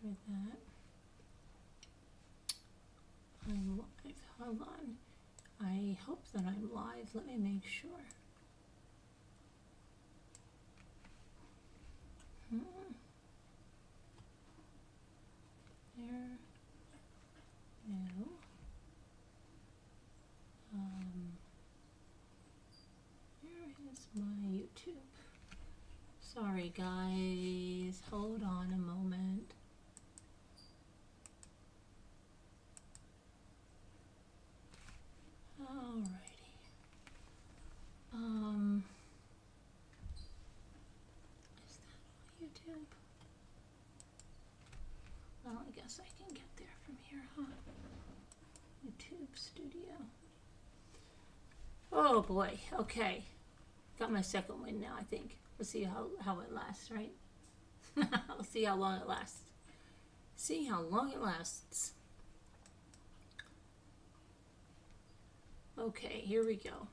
sure that I'm live. Hold on. I hope that I'm live. Let me make sure. There. No. Here is my YouTube. Sorry guys, hold on a moment. Alrighty. Is that on YouTube? Well, I guess I can get there from here, huh? YouTube Studio. Oh boy, okay. Got my second win now, I think. Let's see how it lasts, right? We'll see how long it lasts. See how long it lasts. Okay, here we go.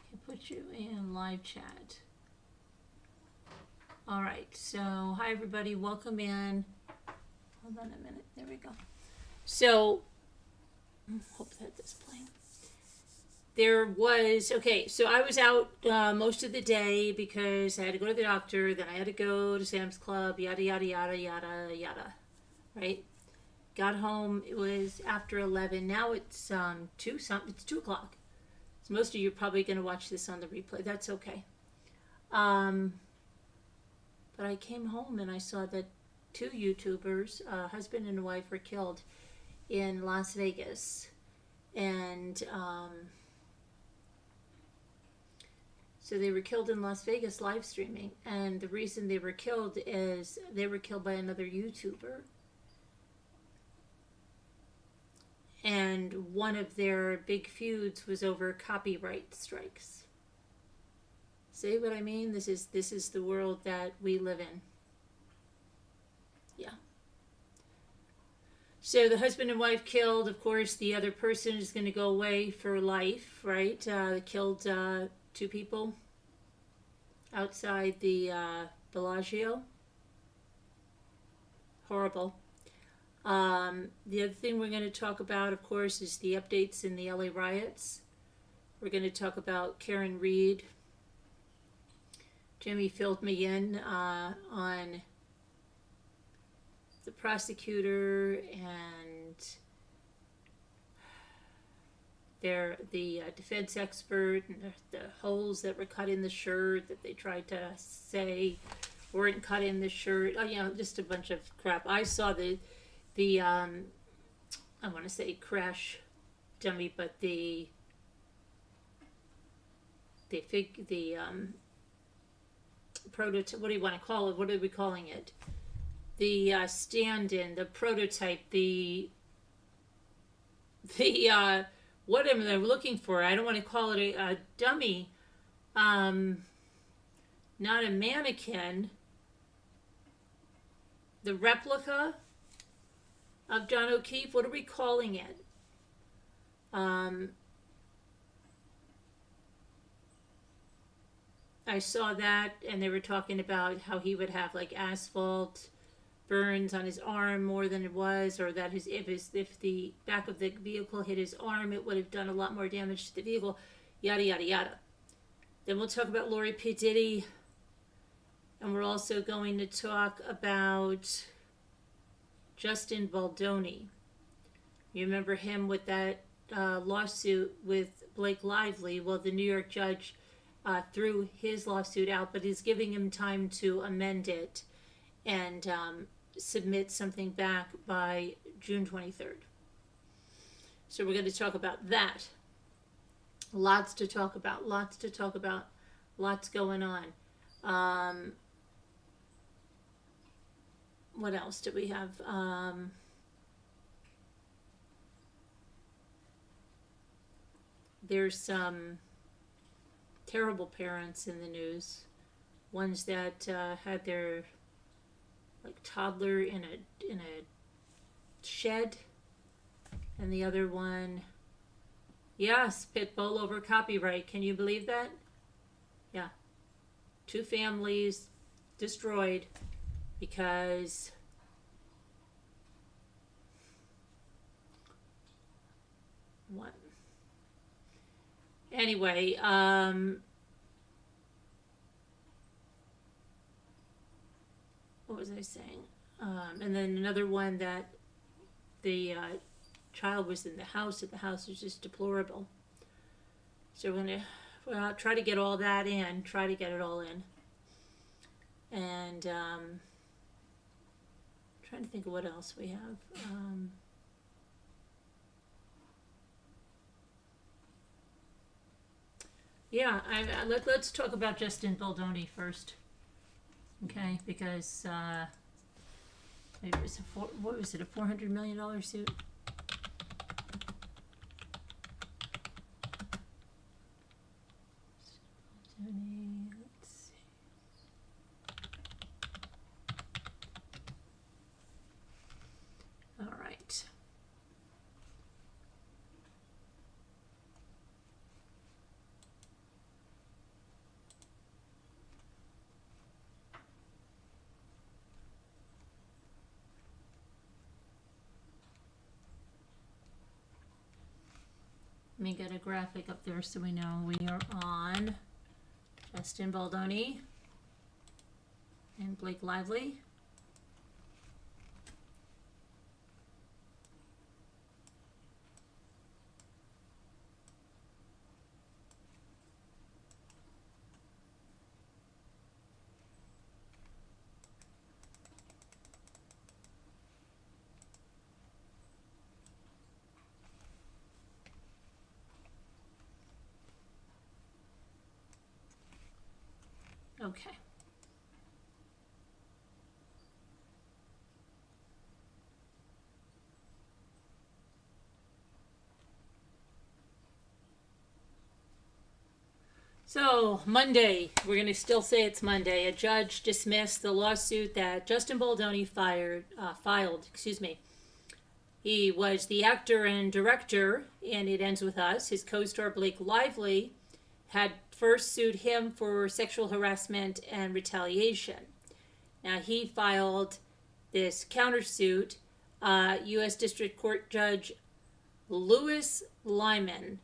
Okay, put you in live chat. All right, so hi everybody, welcome in. Hold on a minute, there we go. So, hope that this playing. There was, okay, so I was out most of the day because I had to go to the doctor, then I had to go to Sam's Club, yada, yada, yada, yada, yada, right? Got home, it was after 11. Now it's 2 o'clock. So most of you are probably going to watch this on the replay. That's okay. But I came home and I saw that 2 YouTubers, husband and wife, were killed in Las Vegas. And so they were killed in Las Vegas live streaming. And the reason they were killed is they were killed by another YouTuber. And one of their big feuds was over copyright strikes. See what I mean? This is the world that we live in. Yeah. So the husband and wife killed. Of course, the other person is going to go away for life, right? Killed 2 people outside the Bellagio. Horrible. The other thing we're going to talk about, of course, is the updates in the LA riots. We're going to talk about Karen Reed. Jimmy filled me in on the prosecutor and the defense expert and the holes that were cut in the shirt that they tried to say weren't cut in the shirt. Oh, you know, just a bunch of crap. I saw the I want to say crash dummy, but the prototype, what do you want to call it? What are we calling it? The stand-in, the prototype, what am I looking for? I don't want to call it a dummy, not a mannequin, the replica of John O'Keefe. What are we calling it? I saw that, and they were talking about how he would have like asphalt burns on his arm more than it was, or that if the back of the vehicle hit his arm, it would have done a lot more damage to the vehicle. Yada yada yada. Then we'll talk about Lori P. Diddy, and we're also going to talk about Justin Baldoni. You remember him with that lawsuit with Blake Lively? Well, the New York judge threw his lawsuit out, but is giving him time to amend it and submit something back by June 23rd. So we're going to talk about that. Lots to talk about. Lots going on. What else do we have? There's some terrible parents in the news. Ones that had their toddler in a shed, and the other one, yes, Pitbull over copyright. Can you believe that? Yeah. 2 families destroyed because what? Anyway, what was I saying? And then another one that the child was in the house, and the house was just deplorable. So we're going to try to get all that in, try to get it all in. And trying to think of what else we have. Yeah, let's talk about Justin Baldoni first. Okay, because it was what was it, a $400 million suit? Let's see. All right. Let me get a graphic up there so we know we are on Justin Baldoni and Blake Lively. Okay. So, Monday, we're going to still say it's Monday. A judge dismissed the lawsuit that Justin Baldoni filed. He was the actor and director, and it ends with us. His co-star Blake Lively had first sued him for sexual harassment and retaliation. Now, he filed this countersuit. U.S. District Court Judge Louis Lyman's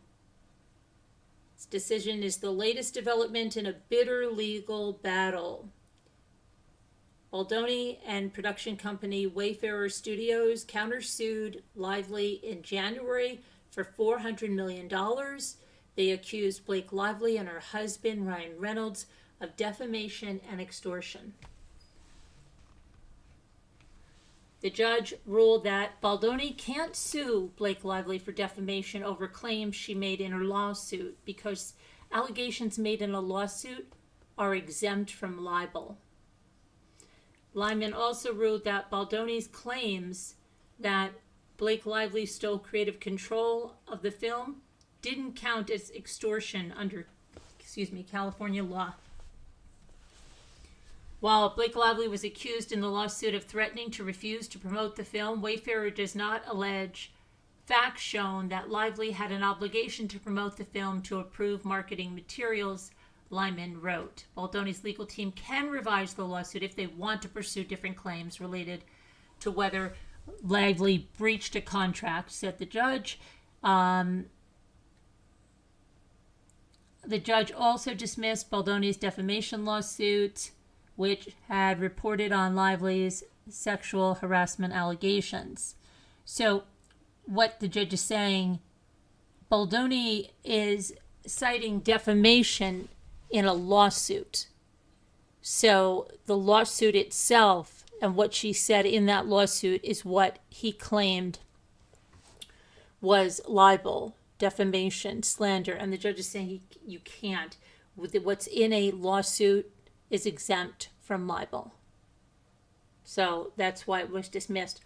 decision is the latest development in a bitter legal battle. Baldoni and production company Wayfarer Studios countersued Lively in January for $400 million. They accused Blake Lively and her husband, Ryan Reynolds, of defamation and extortion. The judge ruled that Baldoni can't sue Blake Lively for defamation over claims she made in her lawsuit because allegations made in a lawsuit are exempt from libel. Lyman also ruled that Baldoni's claims that Blake Lively stole creative control of the film didn't count as extortion under, California law. While Blake Lively was accused in the lawsuit of threatening to refuse to promote the film, Wayfarer does not allege facts shown that Lively had an obligation to promote the film to approve marketing materials, Lyman wrote. Baldoni's legal team can revise the lawsuit if they want to pursue different claims related to whether Lively breached a contract, said the judge. The judge also dismissed Baldoni's defamation lawsuit, which had reported on Lively's sexual harassment allegations. So what the judge is saying, Baldoni is citing defamation in a lawsuit. So the lawsuit itself and what she said in that lawsuit is what he claimed was libel, defamation, slander. And the judge is saying you can't. What's in a lawsuit is exempt from libel. So that's why it was dismissed.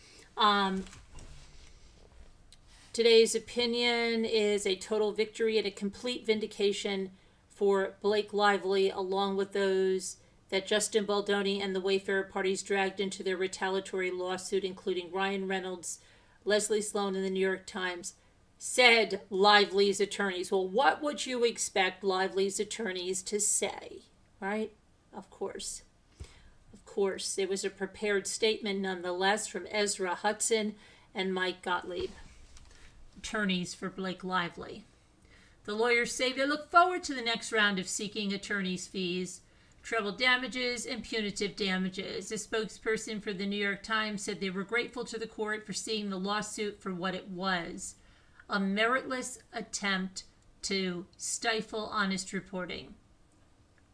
Today's opinion is a total victory and a complete vindication for Blake Lively, along with those that Justin Baldoni and the Wayfarer parties dragged into their retaliatory lawsuit, including Ryan Reynolds, Leslie Sloan, and the New York Times, said Lively's attorneys. Well, what would you expect Lively's attorneys to say, right? Of course. Of course. It was a prepared statement nonetheless from Ezra Hudson and Mike Gottlieb, attorneys for Blake Lively. The lawyers say they look forward to the next round of seeking attorney's fees, treble damages, and punitive damages. A spokesperson for the New York Times said they were grateful to the court for seeing the lawsuit for what it was, a meritless attempt to stifle honest reporting.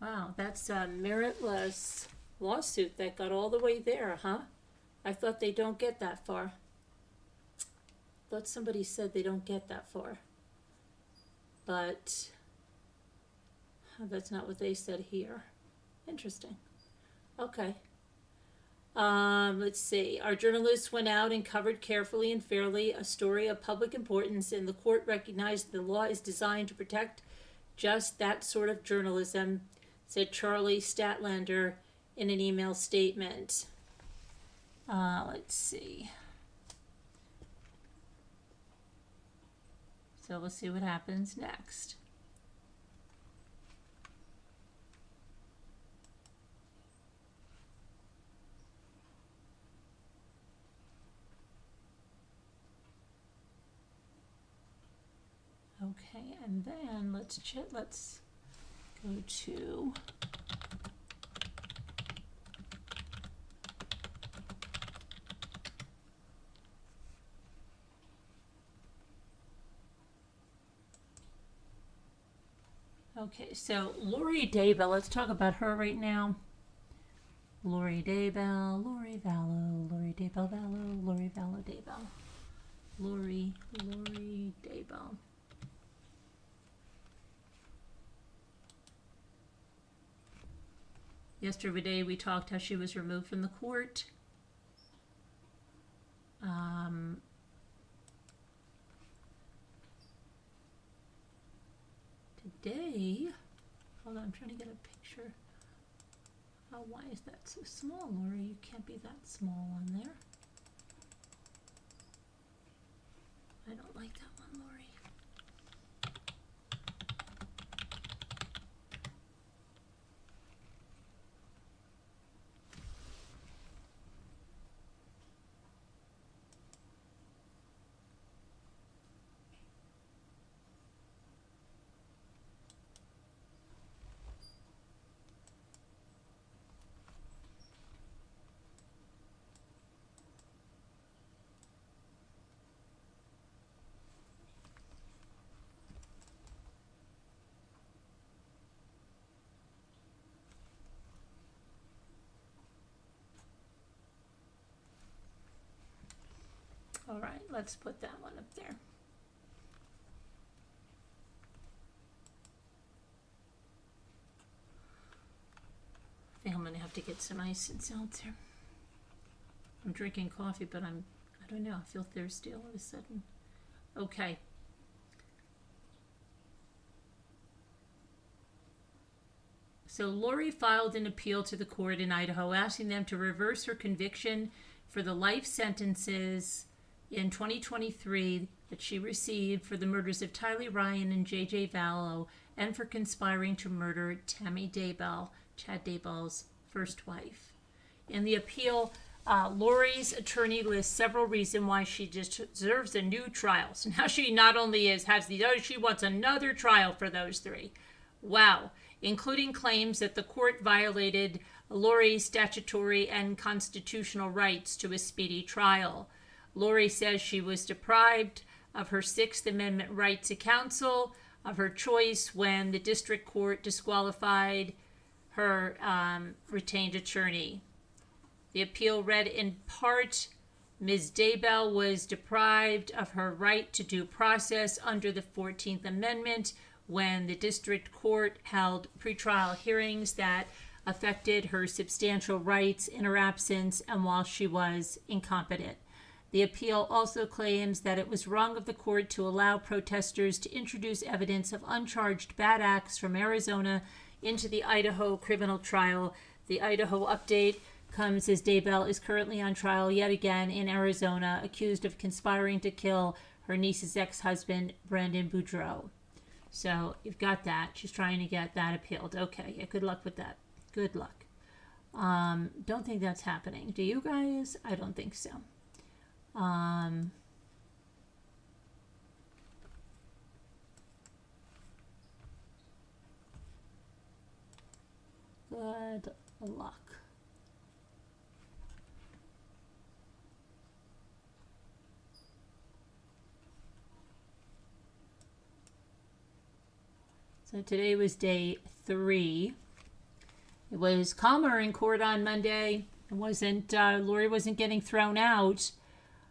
Wow, that's a meritless lawsuit that got all the way there, huh? I thought they don't get that far. Thought somebody said they don't get that far. But that's not what they said here. Interesting. Okay. Let's see. Our journalists went out and covered carefully and fairly a story of public importance, and the court recognized the law is designed to protect just that sort of journalism, said Charlie Statlander in an email statement. Let's see. So we'll see what happens next. Okay, and then let's go to okay, so Lori Daybell, let's talk about her right now. Lori Daybell, Lori Vallow, Lori Daybell, Vallow, Lori Vallow, Daybell. Lori Daybell. Yesterday we talked how she was removed from the court. Today, hold on, I'm trying to get a picture. Oh, why is that so small, Lori? You can't be that small on there. I don't like that one, Lori. All right, let's put that one up there. I think I'm gonna have to get some ice and seltzer. I'm drinking coffee, but I don't know, I feel thirsty all of a sudden. Okay. So Lori filed an appeal to the court in Idaho asking them to reverse her conviction for the life sentences in 2023 that she received for the murders of Tylee Ryan and J.J. Vallow and for conspiring to murder Tammy Daybell, Chad Daybell's first wife. In the appeal, Lori's attorney lists several reasons why she deserves a new trial. So now she not only has these others, she wants another trial for those three. Wow. Including claims that the court violated Lori's statutory and constitutional rights to a speedy trial. Lori says she was deprived of her Sixth Amendment right to counsel, of her choice when the district court disqualified her retained attorney. The appeal read in part, Ms. Daybell was deprived of her right to due process under the 14th Amendment when the district court held pretrial hearings that affected her substantial rights in her absence and while she was incompetent. The appeal also claims that it was wrong of the court to allow protesters to introduce evidence of uncharged bad acts from Arizona into the Idaho criminal trial. The Idaho update comes as Daybell is currently on trial yet again in Arizona, accused of conspiring to kill her niece's ex-husband, Brandon Boudreaux. So you've got that. She's trying to get that appealed. Okay, yeah, good luck with that. Good luck. Don't think that's happening. Do you guys? I don't think so. Good luck. So today was day 3. It was calmer in court on Monday. It wasn't, Lori wasn't getting thrown out.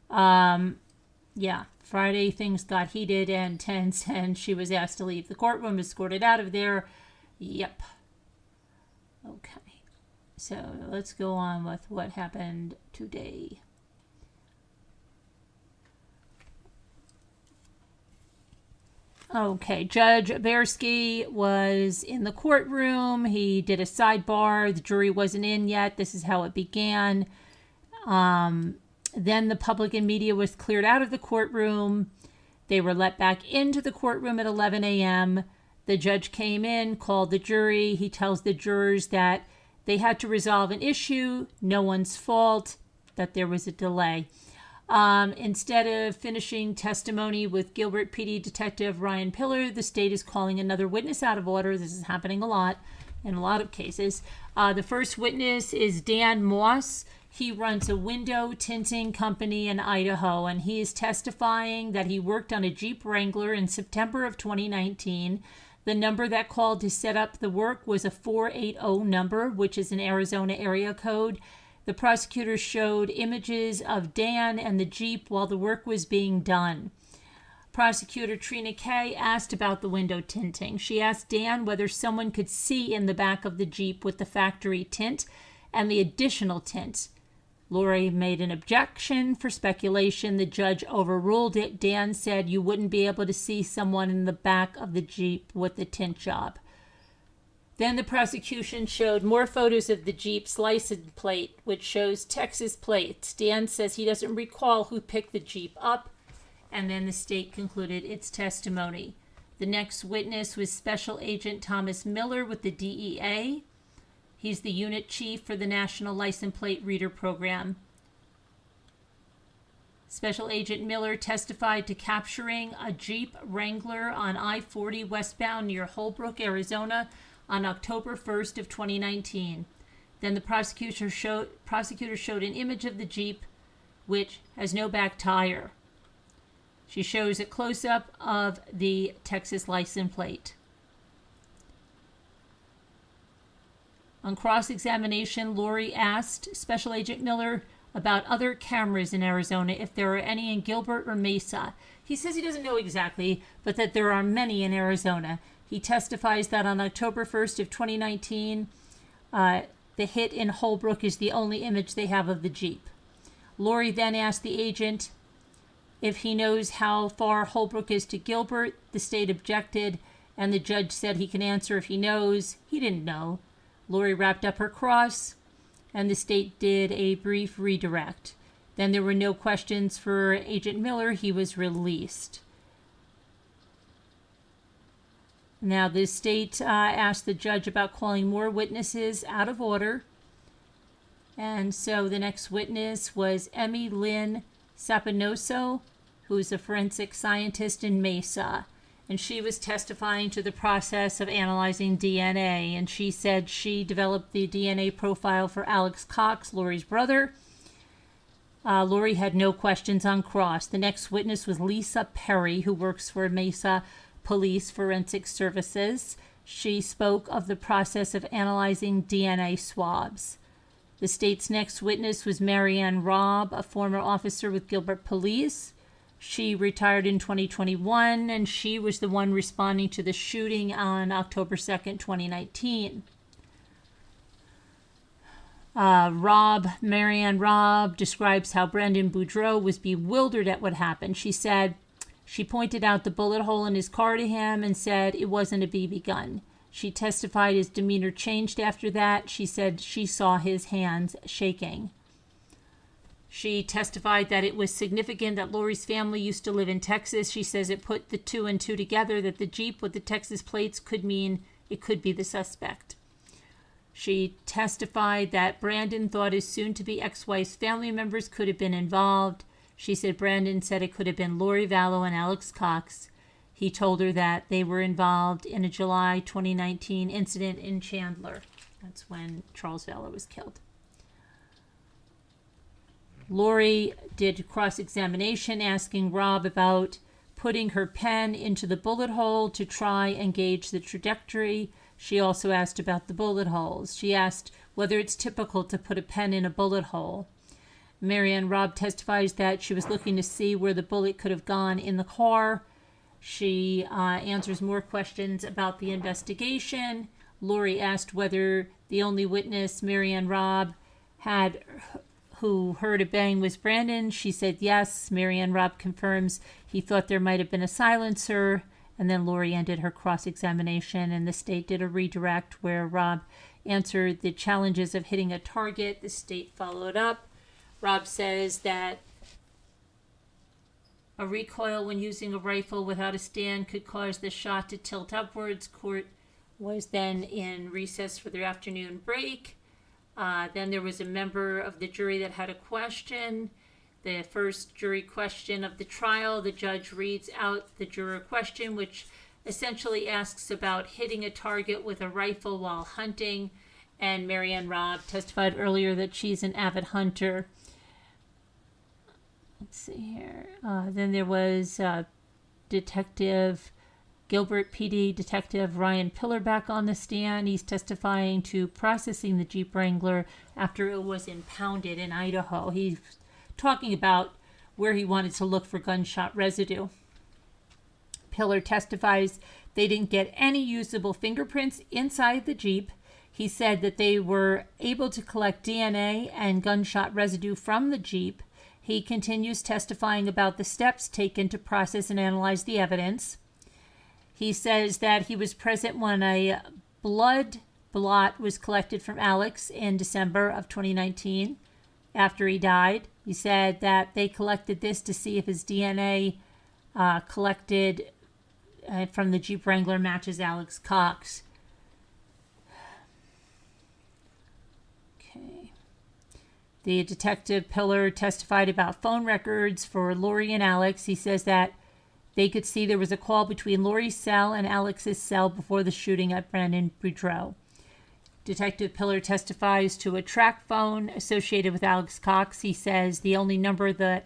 Yeah, Friday things got heated and tense, and she was asked to leave the courtroom, escorted out of there. Yep. Okay. So let's go on with what happened today. Okay, Judge Bersky was in the courtroom. He did a sidebar. The jury wasn't in yet. This is how it began. Then the public and media was cleared out of the courtroom. They were let back into the courtroom at 11 a.m. The judge came in, called the jury. He tells the jurors that they had to resolve an issue, no one's fault, that there was a delay. Instead of finishing testimony with Gilbert PD Detective Ryan Pillar, the state is calling another witness out of order. This is happening a lot in a lot of cases. The first witness is Dan Moss. He runs a window tinting company in Idaho, and he is testifying that he worked on a Jeep Wrangler in September of 2019. The number that called to set up the work was a 480 number, which is an Arizona area code. The prosecutor showed images of Dan and the Jeep while the work was being done. Prosecutor Trina Kay asked about the window tinting. She asked Dan whether someone could see in the back of the Jeep with the factory tint and the additional tint. Lori made an objection for speculation. The judge overruled it. Dan said you wouldn't be able to see someone in the back of the Jeep with the tint job. Then the prosecution showed more photos of the Jeep's license plate, which shows Texas plates. Dan says he doesn't recall who picked the Jeep up, and then the state concluded its testimony. The next witness was Special Agent Thomas Miller with the DEA. He's the unit chief for the National License Plate Reader Program. Special Agent Miller testified to capturing a Jeep Wrangler on I-40 westbound near Holbrook, Arizona, on October 1st of 2019. Then the prosecutor showed an image of the Jeep, which has no back tire. She shows a close-up of the Texas license plate. On cross-examination, Lori asked Special Agent Miller about other cameras in Arizona, if there are any in Gilbert or Mesa. He says he doesn't know exactly, but that there are many in Arizona. He testifies that on October 1st of 2019, the hit in Holbrook is the only image they have of the Jeep. Lori then asked the agent if he knows how far Holbrook is to Gilbert. The state objected, and the judge said he can answer if he knows. He didn't know. Lori wrapped up her cross, and the state did a brief redirect. Then there were no questions for Agent Miller. He was released. Now, the state asked the judge about calling more witnesses out of order. And so the next witness was Emmy Lynn Sapinoso, who's a forensic scientist in Mesa. And she was testifying to the process of analyzing DNA. And she said she developed the DNA profile for Alex Cox, Lori's brother. Lori had no questions on cross. The next witness was Lisa Perry, who works for Mesa Police Forensic Services. She spoke of the process of analyzing DNA swabs. The state's next witness was Marianne Robb, a former officer with Gilbert Police. She retired in 2021, and she was the one responding to the shooting on October 2nd, 2019. Marianne Robb describes how Brendan Boudreau was bewildered at what happened. She said she pointed out the bullet hole in his car to him and said it wasn't a BB gun. She testified his demeanor changed after that. She said she saw his hands shaking. She testified that it was significant that Lori's family used to live in Texas. She says it put the two and two together, that the Jeep with the Texas plates could mean it could be the suspect. She testified that Brandon thought his soon-to-be ex-wife's family members could have been involved. She said Brandon said it could have been Lori Vallow and Alex Cox. He told her that they were involved in a July 2019 incident in Chandler. That's when Charles Vallow was killed. Lori did cross-examination asking Rob about putting her pen into the bullet hole to try and gauge the trajectory. She also asked about the bullet holes. She asked whether it's typical to put a pen in a bullet hole. Marianne Robb testifies that she was looking to see where the bullet could have gone in the car. She answers more questions about the investigation. Lori asked whether the only witness Marianne Robb had who heard a bang was Brandon. She said yes. Marianne Robb confirms he thought there might have been a silencer. And then Lori ended her cross-examination, and the state did a redirect where Rob answered the challenges of hitting a target. The state followed up. Rob says that a recoil when using a rifle without a stand could cause the shot to tilt upwards. Court was then in recess for their afternoon break. Then there was a member of the jury that had a question. The first jury question of the trial, the judge reads out the juror question, which essentially asks about hitting a target with a rifle while hunting. And Marianne Robb testified earlier that she's an avid hunter. Let's see here. Then there was Detective Gilbert PD Detective Ryan Pillar back on the stand. He's testifying to processing the Jeep Wrangler after it was impounded in Idaho. He's talking about where he wanted to look for gunshot residue. Pillar testifies they didn't get any usable fingerprints inside the Jeep. He said that they were able to collect DNA and gunshot residue from the Jeep. He continues testifying about the steps taken to process and analyze the evidence. He says that he was present when a blood blot was collected from Alex in December of 2019 after he died. He said that they collected this to see if his DNA collected from the Jeep Wrangler matches Alex Cox. Okay. The detective Pillar testified about phone records for Lori and Alex. He says that they could see there was a call between Lori's cell and Alex's cell before the shooting at Brandon Boudreaux. Detective Pillar testifies to a track phone associated with Alex Cox. He says the only number that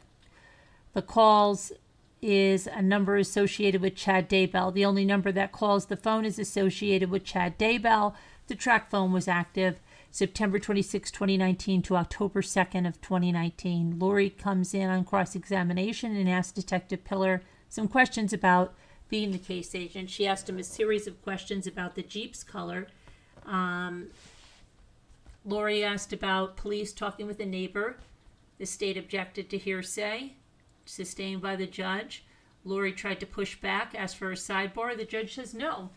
the calls is a number associated with Chad Daybell. The only number that calls the phone is associated with Chad Daybell. The track phone was active September 26, 2019 to October 2nd of 2019. Lori comes in on cross-examination and asks Detective Pillar some questions about being the case agent. She asked him a series of questions about the Jeep's color. Lori asked about police talking with a neighbor. The state objected to hearsay, sustained by the judge. Lori tried to push back, asked for a sidebar. The judge says no,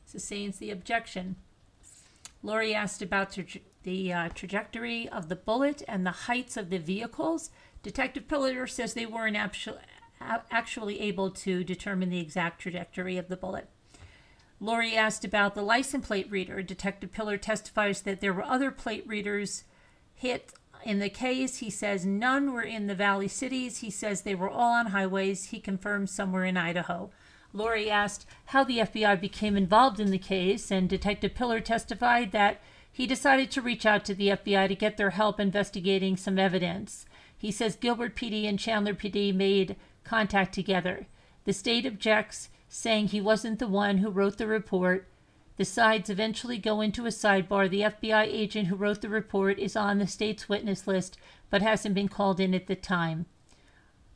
sustains the objection. Lori asked about the trajectory of the bullet and the heights of the vehicles. Detective Pillar says they weren't actually able to determine the exact trajectory of the bullet. Lori asked about the license plate reader. Detective Pillar testifies that there were other plate readers hit in the case. He says none were in the Valley cities. He says they were all on highways. He confirms some were in Idaho. Lori asked how the FBI became involved in the case, and Detective Pillar testified that he decided to reach out to the FBI to get their help investigating some evidence. He says Gilbert PD and Chandler PD made contact together. The state objects, saying he wasn't the one who wrote the report. The sides eventually go into a sidebar. The FBI agent who wrote the report is on the state's witness list, but hasn't been called in at the time.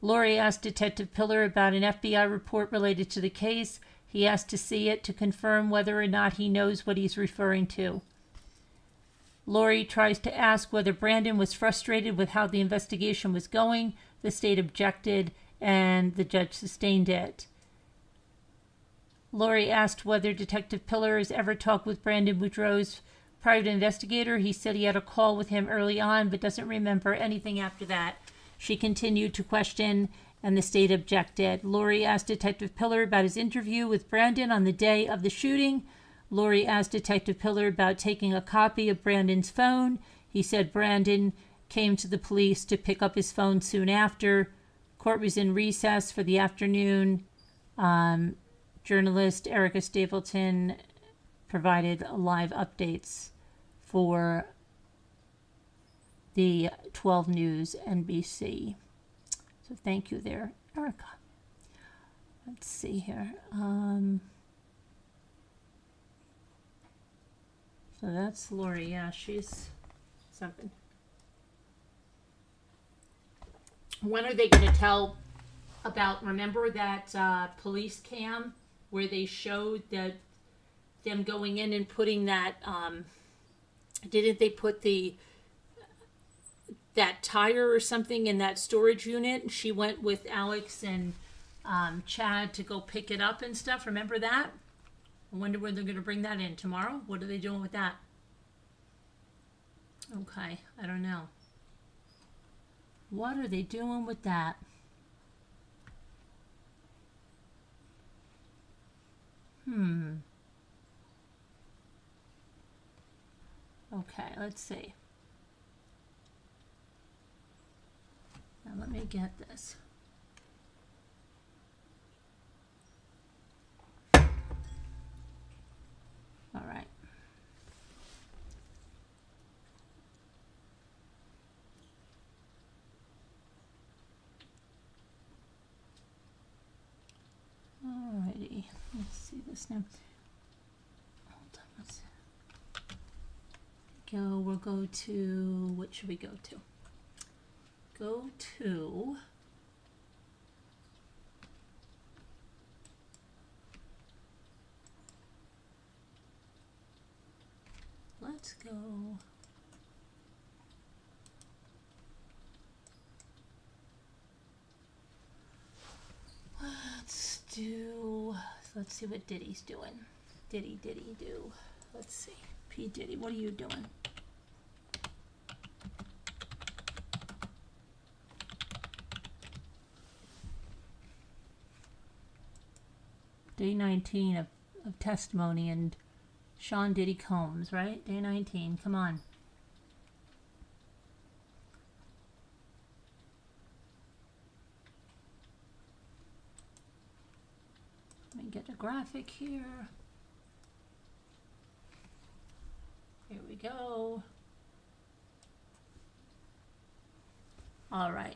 Lori asked Detective Pillar about an FBI report related to the case. He asked to see it to confirm whether or not he knows what he's referring to. Lori tries to ask whether Brandon was frustrated with how the investigation was going. The state objected, and the judge sustained it. Lori asked whether Detective Pillar has ever talked with Brandon Boudreaux's private investigator. He said he had a call with him early on, but doesn't remember anything after that. She continued to question, and the state objected. Lori asked Detective Pillar about his interview with Brandon on the day of the shooting. Lori asked Detective Pillar about taking a copy of Brandon's phone. He said Brandon came to the police to pick up his phone soon after. Court was in recess for the afternoon. Journalist Erica Stapleton provided live updates for the 12 News NBC. So thank you there, Erica. Let's see here. So that's Lori. Yeah, she's something. When are they going to tell about, remember that police cam where they showed that them going in and putting that, didn't they put that tire or something in that storage unit? She went with Alex and Chad to go pick it up and stuff. Remember that? I wonder when they're going to bring that in tomorrow. What are they doing with that? Okay, I don't know. What are they doing with that? Okay, let's see. Now let me get this. All right. Alrighty, let's see this now. Hold on, let's go. We'll go to, what should we go to? Go to let's go. Let's see what Diddy's doing. Diddy do. Let's see. P. Diddy, what are you doing? Day 19 of testimony and Sean Diddy Combs, right? Day 19. Come on. Let me get a graphic here. Here we go. All right.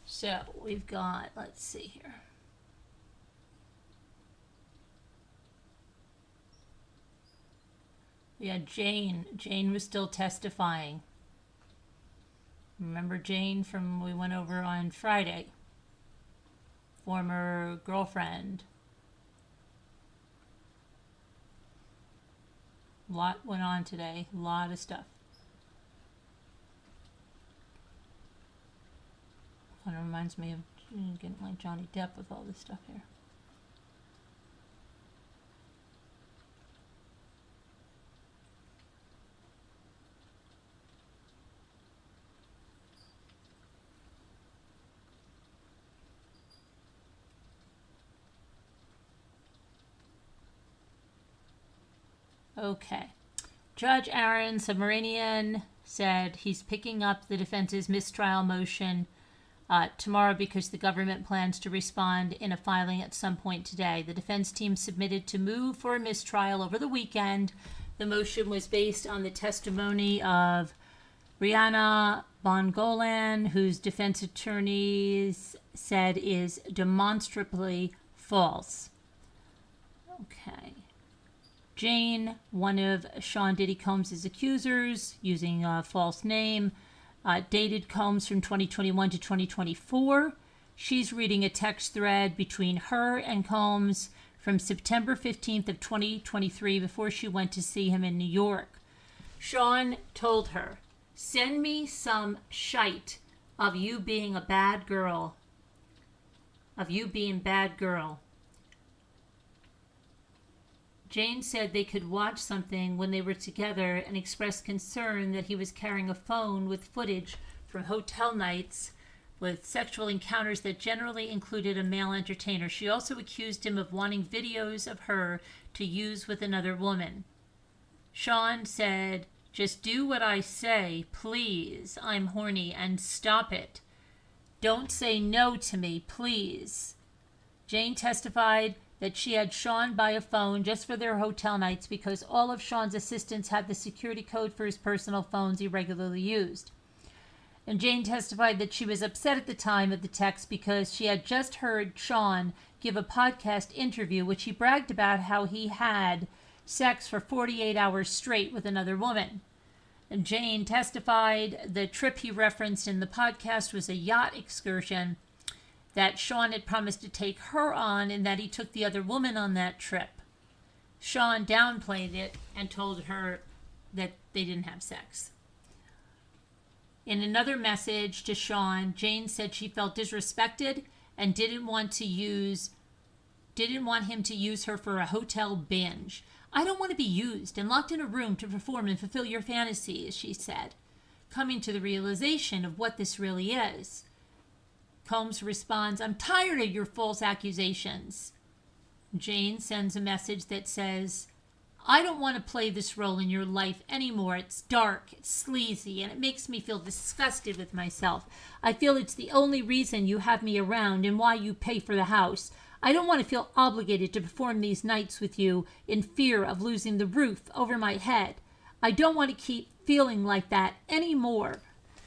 So we've got, let's see here. Yeah, Jane. Jane was still testifying. Remember Jane from we went over on Friday? Former girlfriend. A lot went on today. A lot of stuff. Kind of reminds me of getting like Johnny Depp with all this stuff here. Okay. Judge Aaron Submarinian said he's picking up the defense's mistrial motion tomorrow because the government plans to respond in a filing at some point today. The defense team submitted to move for a mistrial over the weekend. The motion was based on the testimony of Rihanna Bongolan, whose defense attorneys said is demonstrably false. Okay. Jane, one of Sean Diddy Combs' accusers, using a false name, dated Combs from 2021 to 2024. She's reading a text thread between her and Combs from September 15th of 2023 before she went to see him in New York. Sean told her, "Send me some shite of you being a bad girl. Of you being bad girl." Jane said they could watch something when they were together and expressed concern that he was carrying a phone with footage from hotel nights with sexual encounters that generally included a male entertainer. She also accused him of wanting videos of her to use with another woman. Sean said, "Just do what I say, please. I'm horny, and stop it. Don't say no to me, please." Jane testified that she had Sean buy a phone just for their hotel nights because all of Sean's assistants had the security code for his personal phones he regularly used. And Jane testified that she was upset at the time of the text because she had just heard Sean give a podcast interview which he bragged about how he had sex for 48 hours straight with another woman. And Jane testified the trip he referenced in the podcast was a yacht excursion that Sean had promised to take her on and that he took the other woman on that trip. Sean downplayed it and told her that they didn't have sex. In another message to Sean, Jane said she felt disrespected and didn't want him to use her for a hotel binge. "I don't want to be used and locked in a room to perform and fulfill your fantasies," she said, coming to the realization of what this really is. Combs responds, "I'm tired of your false accusations." Jane sends a message that says, "I don't want to play this role in your life anymore. It's dark, it's sleazy, and it makes me feel disgusted with myself. I feel it's the only reason you have me around and why you pay for the house. I don't want to feel obligated to perform these nights with you in fear of losing the roof over my head. I don't want to keep feeling like that anymore."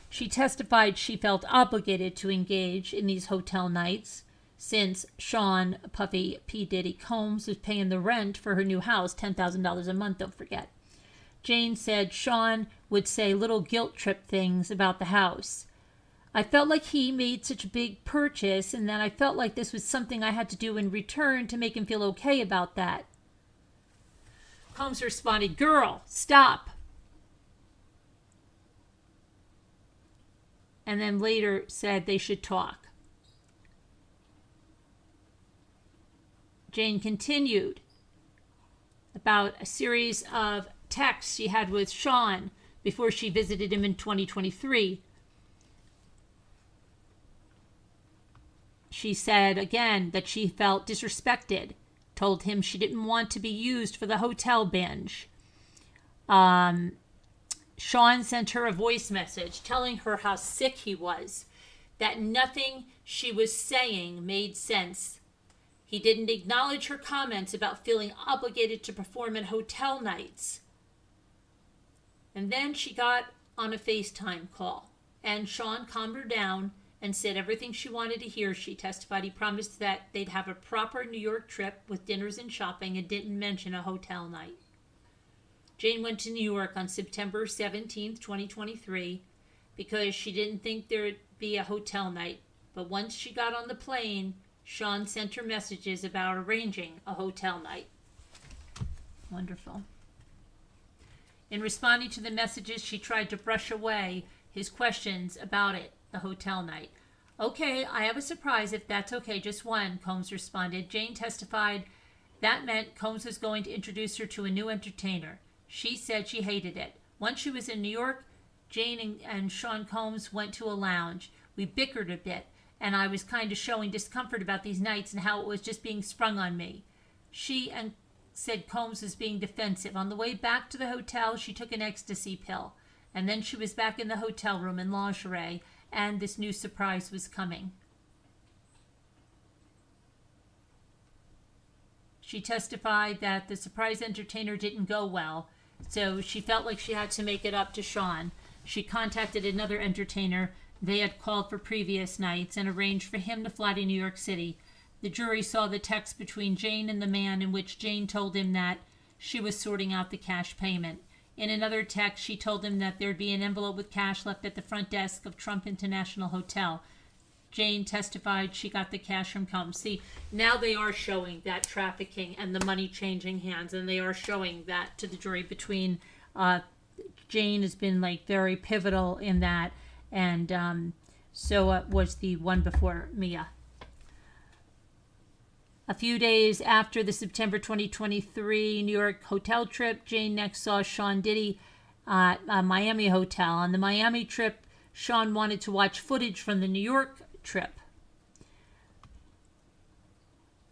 She testified she felt obligated to engage in these hotel nights since Sean Puffy P. Diddy Combs was paying the rent for her new house, $10,000 a month, don't forget. Jane said Sean would say little guilt trip things about the house. "I felt like he made such a big purchase and that I felt like this was something I had to do in return to make him feel okay about that." Combs responded, "Girl, stop." And then later said they should talk. Jane continued about a series of texts she had with Sean before she visited him in 2023. She said again that she felt disrespected, told him she didn't want to be used for the hotel binge. Sean sent her a voice message telling her how sick he was, that nothing she was saying made sense. He didn't acknowledge her comments about feeling obligated to perform at hotel nights. And then she got on a FaceTime call, and Sean calmed her down and said everything she wanted to hear. She testified he promised that they'd have a proper New York trip with dinners and shopping and didn't mention a hotel night. Jane went to New York on September 17th, 2023, because she didn't think there'd be a hotel night. But once she got on the plane, Sean sent her messages about arranging a hotel night. Wonderful. In responding to the messages, she tried to brush away his questions about it, the hotel night. "Okay, I have a surprise if that's okay, just one," Combs responded. Jane testified that meant Combs was going to introduce her to a new entertainer. She said she hated it. Once she was in New York, Jane and Sean Combs went to a lounge. We bickered a bit, and I was kind of showing discomfort about these nights and how it was just being sprung on me. She said Combs was being defensive. On the way back to the hotel, she took an ecstasy pill, and then she was back in the hotel room in lingerie, and this new surprise was coming. She testified that the surprise entertainer didn't go well, so she felt like she had to make it up to Sean. She contacted another entertainer they had called for previous nights and arranged for him to fly to New York City. The jury saw the text between Jane and the man in which Jane told him that she was sorting out the cash payment. In another text, she told him that there'd be an envelope with cash left at the front desk of Trump International Hotel. Jane testified she got the cash from Combs. See, now they are showing that trafficking and the money changing hands, and they are showing that to the jury between Jane has been like very pivotal in that, and so was the one before Mia. A few days after the September 2023 New York hotel trip, Jane next saw Sean Diddy at a Miami hotel. On the Miami trip, Sean wanted to watch footage from the New York trip.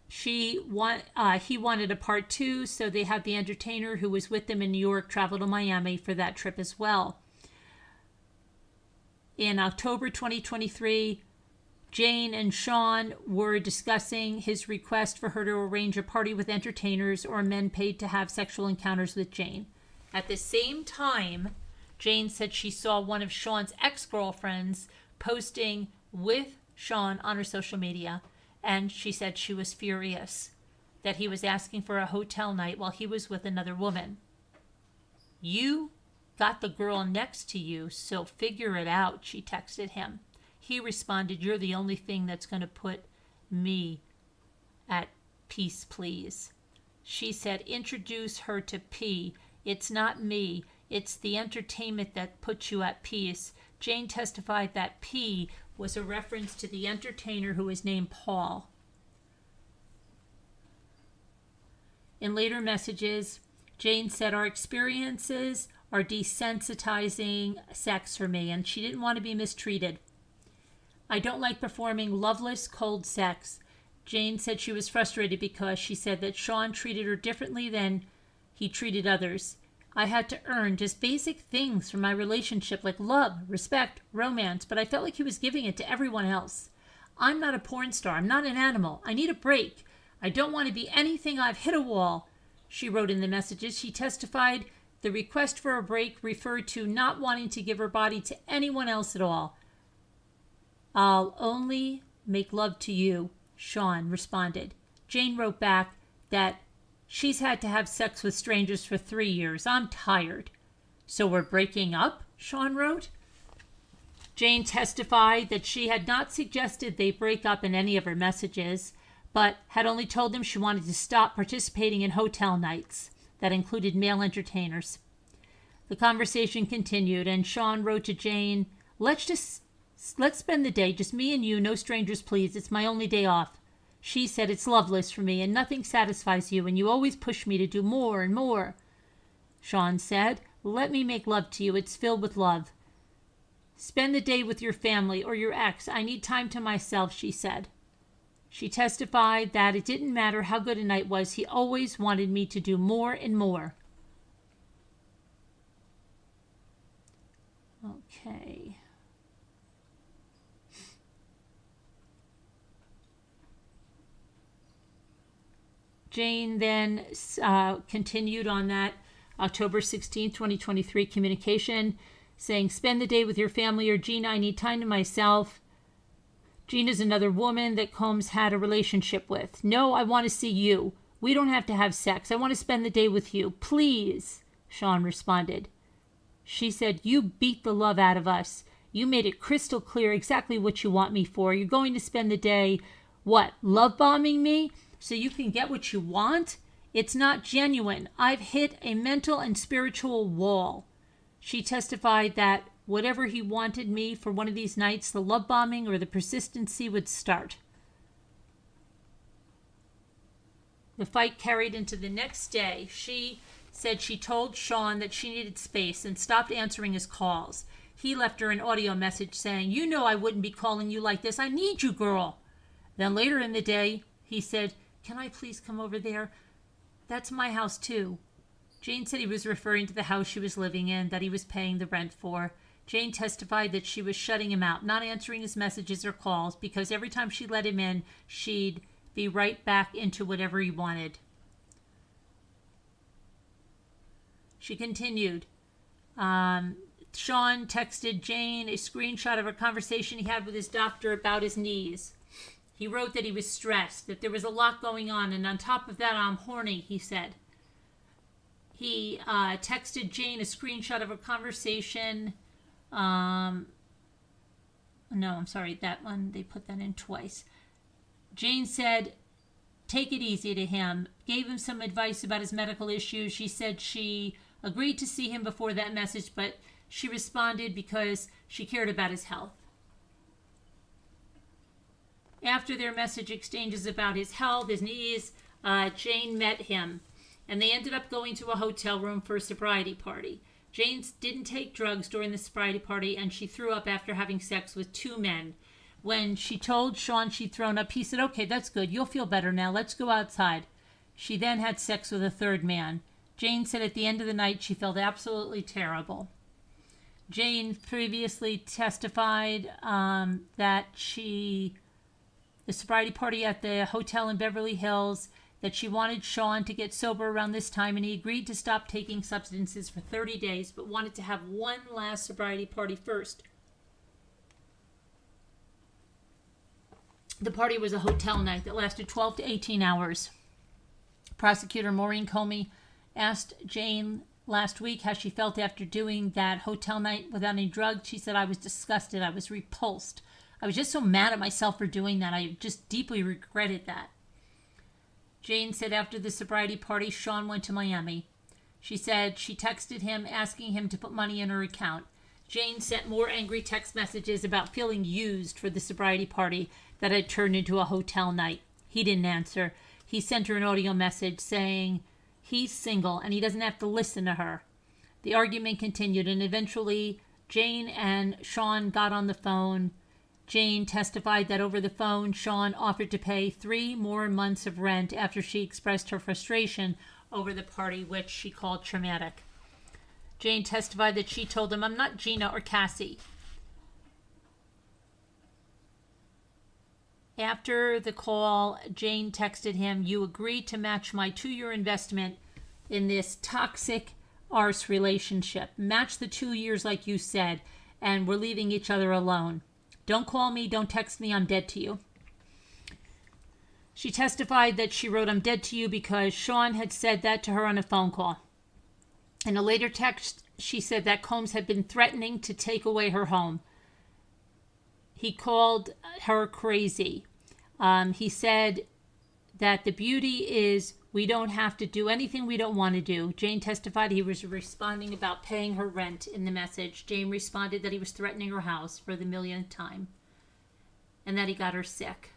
He wanted a part 2, so they had the entertainer who was with them in New York travel to Miami for that trip as well. In October 2023, Jane and Sean were discussing his request for her to arrange a party with entertainers or men paid to have sexual encounters with Jane. At the same time, Jane said she saw one of Sean's ex-girlfriends posting with Sean on her social media, and she said she was furious that he was asking for a hotel night while he was with another woman. You got the girl next to you, so figure it out, she texted him. He responded, you're the only thing that's going to put me at peace, please. She said, introduce her to P. It's not me. It's the entertainment that puts you at peace. Jane testified that P was a reference to the entertainer who was named Paul. In later messages, Jane said, our experiences are desensitizing sex for me, and she didn't want to be mistreated. I don't like performing loveless, cold sex. Jane said she was frustrated because she said that Sean treated her differently than he treated others. I had to earn just basic things from my relationship like love, respect, romance, but I felt like he was giving it to everyone else. I'm not a porn star. I'm not an animal. I need a break. I don't want to be anything. I've hit a wall, she wrote in the messages. She testified the request for a break referred to not wanting to give her body to anyone else at all. I'll only make love to you, Sean responded. Jane wrote back that she's had to have sex with strangers for 3 years. I'm tired. So we're breaking up, Sean wrote. Jane testified that she had not suggested they break up in any of her messages, but had only told them she wanted to stop participating in hotel nights that included male entertainers. The conversation continued, and Sean wrote to Jane, let's spend the day, just me and you, no strangers, please. It's my only day off. She said, it's loveless for me, and nothing satisfies you, and you always push me to do more and more. Sean said, let me make love to you. It's filled with love. Spend the day with your family or your ex. I need time to myself, she said. She testified that it didn't matter how good a night was. He always wanted me to do more and more. Okay. Jane then continued on that October 16, 2023 communication, saying, spend the day with your family or Gina. I need time to myself. Gina's another woman that Combs had a relationship with. No, I want to see you. We don't have to have sex. I want to spend the day with you. Please, Sean responded. She said, you beat the love out of us. You made it crystal clear exactly what you want me for. You're going to spend the day, what, love bombing me so you can get what you want? It's not genuine. I've hit a mental and spiritual wall. She testified that whatever he wanted me for one of these nights, the love bombing or the persistency would start. The fight carried into the next day. She said she told Sean that she needed space and stopped answering his calls. He left her an audio message saying, you know I wouldn't be calling you like this. I need you, girl. Then later in the day, he said, can I please come over there? That's my house too. Jane said he was referring to the house she was living in that he was paying the rent for. Jane testified that she was shutting him out, not answering his messages or calls, because every time she let him in, she'd be right back into whatever he wanted. She continued. Sean texted Jane a screenshot of a conversation he had with his doctor about his knees. He wrote that he was stressed, that there was a lot going on, and on top of that, I'm horny, he said. He texted Jane a screenshot of a conversation. No, I'm sorry, that one, they put that in twice. Jane said, take it easy to him, gave him some advice about his medical issues. She said she agreed to see him before that message, but she responded because she cared about his health. After their message exchanges about his health, his knees, Jane met him, and they ended up going to a hotel room for a sobriety party. Jane didn't take drugs during the sobriety party, and she threw up after having sex with 2 men. When she told Sean she'd thrown up, he said, "Okay, that's good. You'll feel better now. Let's go outside." She then had sex with a 3rd man. Jane said at the end of the night she felt absolutely terrible. Jane previously testified that the sobriety party at the hotel in Beverly Hills, that she wanted Sean to get sober around this time, and he agreed to stop taking substances for 30 days, but wanted to have one last sobriety party first. The party was a hotel night that lasted 12 to 18 hours. Prosecutor Maureen Comey asked Jane last week how she felt after doing that hotel night without any drugs. She said, "I was disgusted. I was repulsed. I was just so mad at myself for doing that. I just deeply regretted that." Jane said after the sobriety party, Sean went to Miami. She said she texted him asking him to put money in her account. Jane sent more angry text messages about feeling used for the sobriety party that had turned into a hotel night. He didn't answer. He sent her an audio message saying he's single and he doesn't have to listen to her. The argument continued, and eventually Jane and Sean got on the phone. Jane testified that over the phone, Sean offered to pay 3 more months of rent after she expressed her frustration over the party, which she called traumatic. Jane testified that she told him, "I'm not Gina or Cassie." After the call, Jane texted him, "You agreed to match my 2-year investment in this toxic arse relationship. Match the 2 years like you said, and we're leaving each other alone. Don't call me, don't text me, I'm dead to you." She testified that she wrote, "I'm dead to you," because Sean had said that to her on a phone call. In a later text, she said that Combs had been threatening to take away her home. He called her crazy. He said that the beauty is we don't have to do anything we don't want to do. Jane testified he was responding about paying her rent in the message. Jane responded that he was threatening her house for the millionth time and that he got her sick.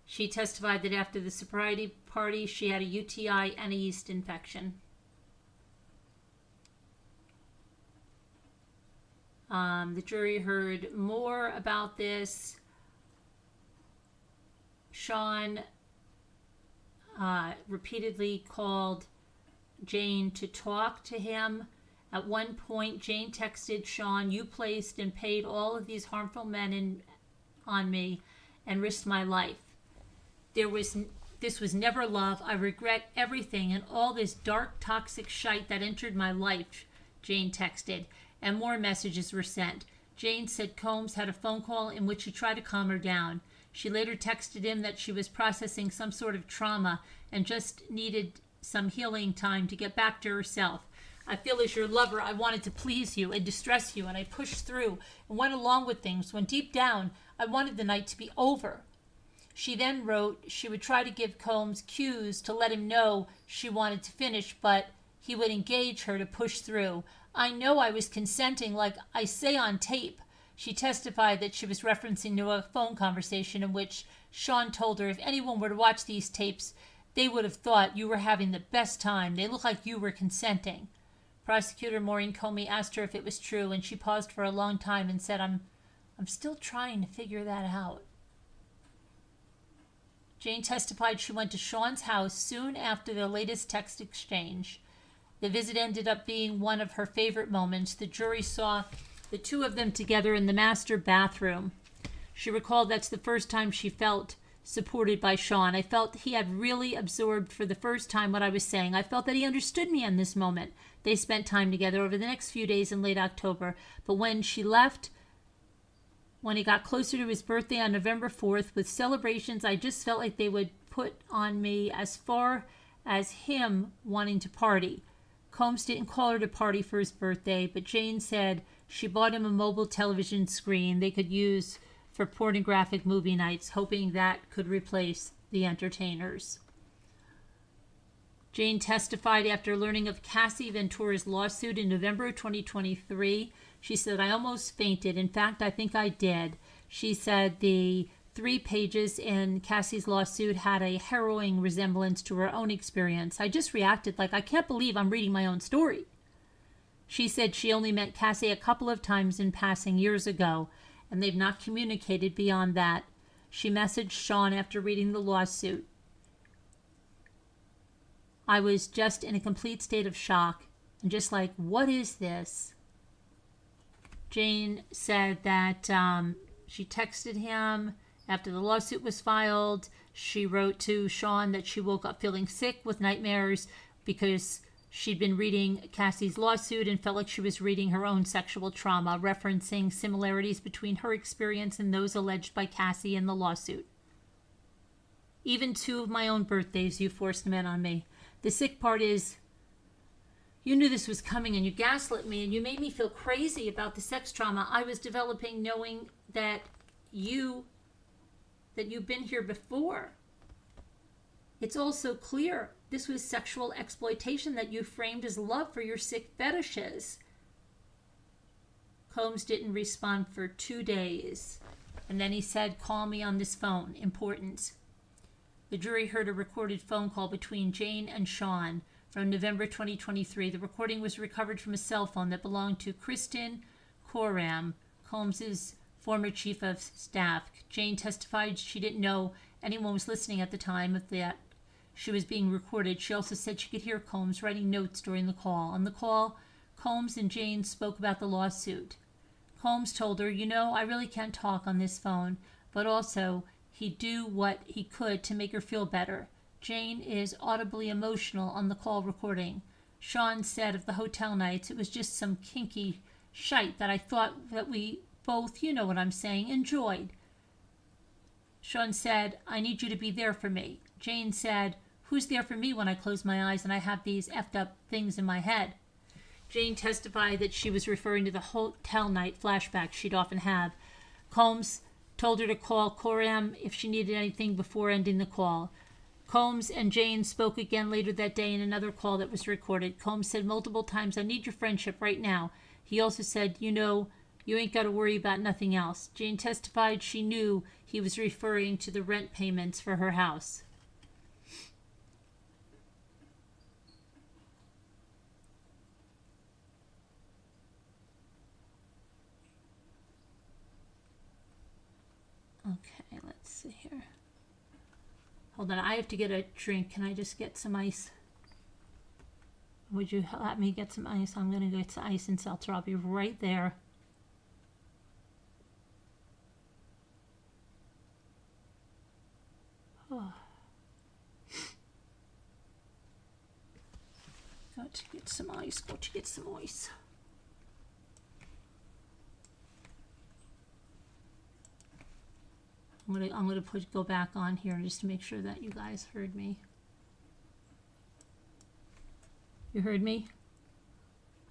She testified that after the sobriety party, she had a UTI and a yeast infection. The jury heard more about this. Sean repeatedly called Jane to talk to him. At one point, Jane texted Sean, "You placed and paid all of these harmful men on me and risked my life. This was never love. I regret everything and all this dark, toxic shite that entered my life," Jane texted, and more messages were sent. Jane said Combs had a phone call in which he tried to calm her down. She later texted him that she was processing some sort of trauma and just needed some healing time to get back to herself. "I feel as your lover, I wanted to please you and distress you, and I pushed through and went along with things when deep down I wanted the night to be over." She then wrote she would try to give Combs cues to let him know she wanted to finish, but he would engage her to push through. "I know I was consenting like I say on tape." She testified that she was referencing to a phone conversation in which Sean told her if anyone were to watch these tapes, they would have thought you were having the best time. They looked like you were consenting. Prosecutor Maureen Comey asked her if it was true, and she paused for a long time and said, I'm still trying to figure that out." Jane testified she went to Sean's house soon after the latest text exchange. The visit ended up being one of her favorite moments. The jury saw the 2 of them together in the master bathroom. She recalled that's the first time she felt supported by Sean. "I felt he had really absorbed for the first time what I was saying. I felt that he understood me in this moment." They spent time together over the next few days in late October. But when she left, when it got closer to his birthday on November 4th, with celebrations, I just felt like they would put on me as far as him wanting to party. Combs didn't call her to party for his birthday, but Jane said she bought him a mobile television screen they could use for pornographic movie nights, hoping that could replace the entertainers. Jane testified after learning of Cassie Ventura's lawsuit in November of 2023. She said, "I almost fainted. In fact, I think I did." She said the 3 pages in Cassie's lawsuit had a harrowing resemblance to her own experience. "I just reacted like I can't believe I'm reading my own story." She said she only met Cassie a couple of times in passing years ago, and they've not communicated beyond that. She messaged Sean after reading the lawsuit. I was just in a complete state of shock and just like, what is this? Jane said that she texted him after the lawsuit was filed. She wrote to Sean that she woke up feeling sick with nightmares because she'd been reading Cassie's lawsuit and felt like she was reading her own sexual trauma, referencing similarities between her experience and those alleged by Cassie in the lawsuit. Even 2 of my own birthdays you forced men on me. The sick part is, you knew this was coming and you gaslit me and you made me feel crazy about the sex trauma I was developing, knowing that you've been here before. It's also clear this was sexual exploitation that you framed as love for your sick fetishes. Combs didn't respond for 2 days, and then he said, call me on this phone, important. The jury heard a recorded phone call between Jane and Sean from November 2023. The recording was recovered from a cell phone that belonged to Kristen Coram, Combs' former chief of staff. Jane testified she didn't know anyone was listening at the time of that she was being recorded. She also said she could hear Combs writing notes during the call. On the call, Combs and Jane spoke about the lawsuit. Combs told her, I really can't talk on this phone, but also he'd do what he could to make her feel better. Jane is audibly emotional on the call recording. Sean said of the hotel nights, it was just some kinky shite that I thought that we both, you know what I'm saying, enjoyed. Sean said, I need you to be there for me. Jane said, who's there for me when I close my eyes and I have these effed up things in my head? Jane testified that she was referring to the hotel night flashbacks she'd often have. Combs told her to call Coram if she needed anything before ending the call. Combs and Jane spoke again later that day in another call that was recorded. Combs said multiple times, I need your friendship right now. He also said, you ain't got to worry about nothing else. Jane testified she knew he was referring to the rent payments for her house. Okay, let's see here. Hold on, I have to get a drink. Can I just get some ice? Would you let me get some ice? I'm going to get some ice and seltzer. I'll be right there. Oh. Got to get some ice. Got to get some ice. I'm gonna go back on here just to make sure that you guys heard me. You heard me?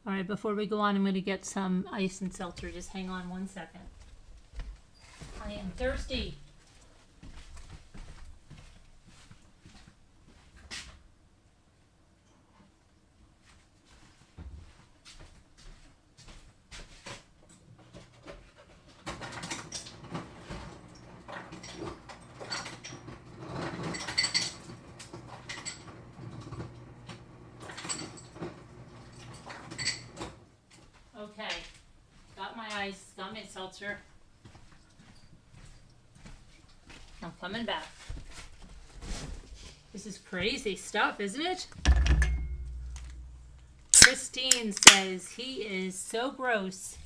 All right, before we go on, I'm gonna get some ice and seltzer. Just hang on 1 second. I am thirsty. Okay, got my ice, got my seltzer. I'm coming back. This is crazy stuff, isn't it? Christine says he is so gross.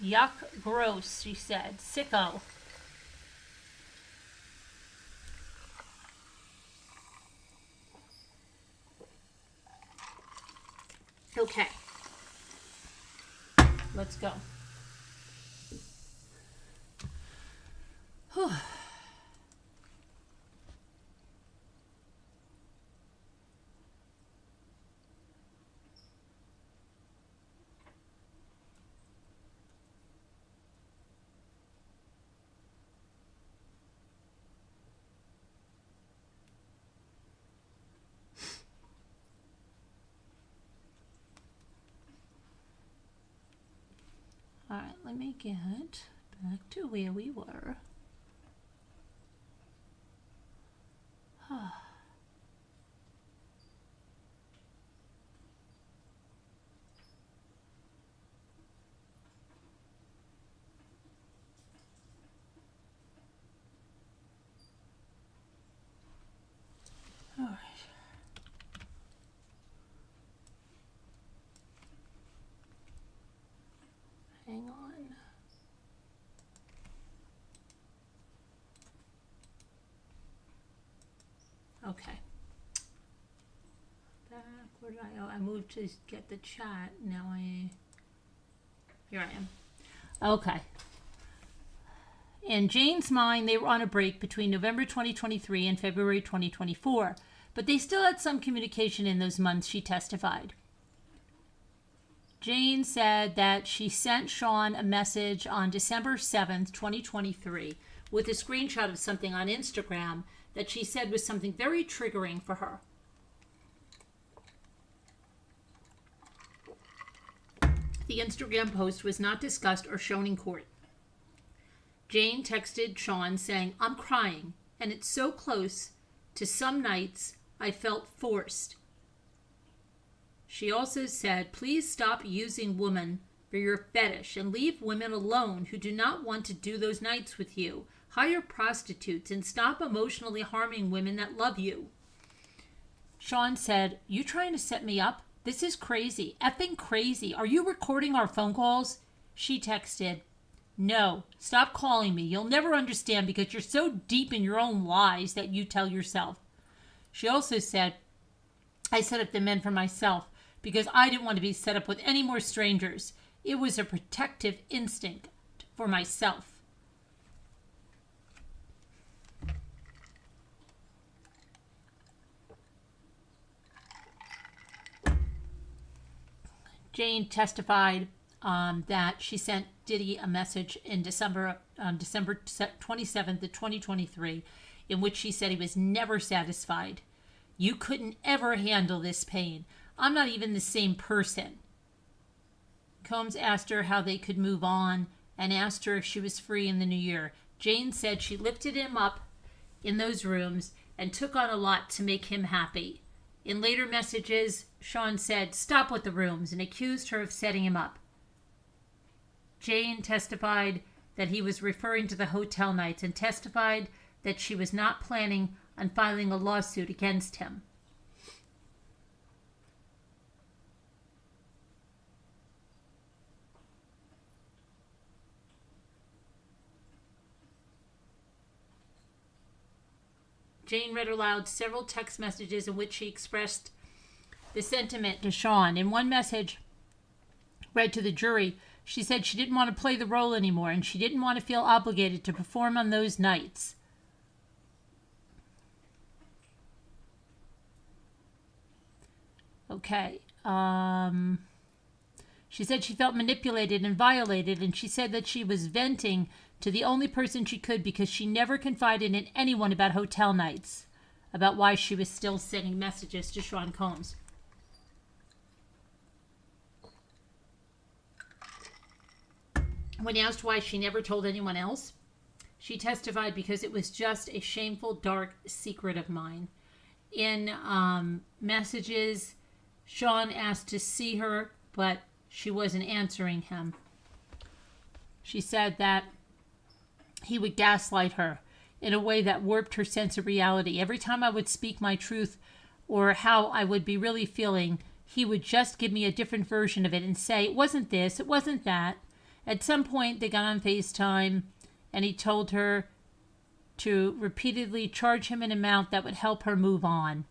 Yuck, gross, she said. Sicko. Okay. Let's go. Whew. All right, let me get back to where we were. Okay. Back, where did I? Oh, I moved to get the chat. Now here I am. Okay. In Jane's mind, they were on a break between November 2023 and February 2024, but they still had some communication in those months, she testified. Jane said that she sent Sean a message on December 7th, 2023, with a screenshot of something on Instagram that she said was something very triggering for her. The Instagram post was not discussed or shown in court. Jane texted Sean saying, "I'm crying, and it's so close to some nights I felt forced." She also said, "Please stop using women for your fetish and leave women alone who do not want to do those nights with you. Hire prostitutes and stop emotionally harming women that love you." Sean said, "You trying to set me up? This is crazy. Effing crazy. Are you recording our phone calls?" She texted, "No, stop calling me. You'll never understand because you're so deep in your own lies that you tell yourself." She also said, "I set up the men for myself because I didn't want to be set up with any more strangers. It was a protective instinct for myself." Jane testified that she sent Diddy a message in December 27th of 2023 in which she said he was never satisfied. "You couldn't ever handle this pain. I'm not even the same person." Combs asked her how they could move on and asked her if she was free in the new year. Jane said she lifted him up in those rooms and took on a lot to make him happy. In later messages, Sean said, "Stop with the rooms," and accused her of setting him up. Jane testified that he was referring to the hotel nights and testified that she was not planning on filing a lawsuit against him. Jane read aloud several text messages in which she expressed the sentiment to Sean. In one message read to the jury, she said she didn't want to play the role anymore and she didn't want to feel obligated to perform on those nights. Okay. She said she felt manipulated and violated, and she said that she was venting to the only person she could because she never confided in anyone about hotel nights, about why she was still sending messages to Sean Combs. When asked why she never told anyone else, she testified because it was just a shameful, dark secret of mine. In messages, Sean asked to see her, but she wasn't answering him. She said that he would gaslight her in a way that warped her sense of reality. Every time I would speak my truth or how I would be really feeling, he would just give me a different version of it and say, "It wasn't this, it wasn't that." At some point, they got on FaceTime, and he told her to repeatedly charge him an amount that would help her move on.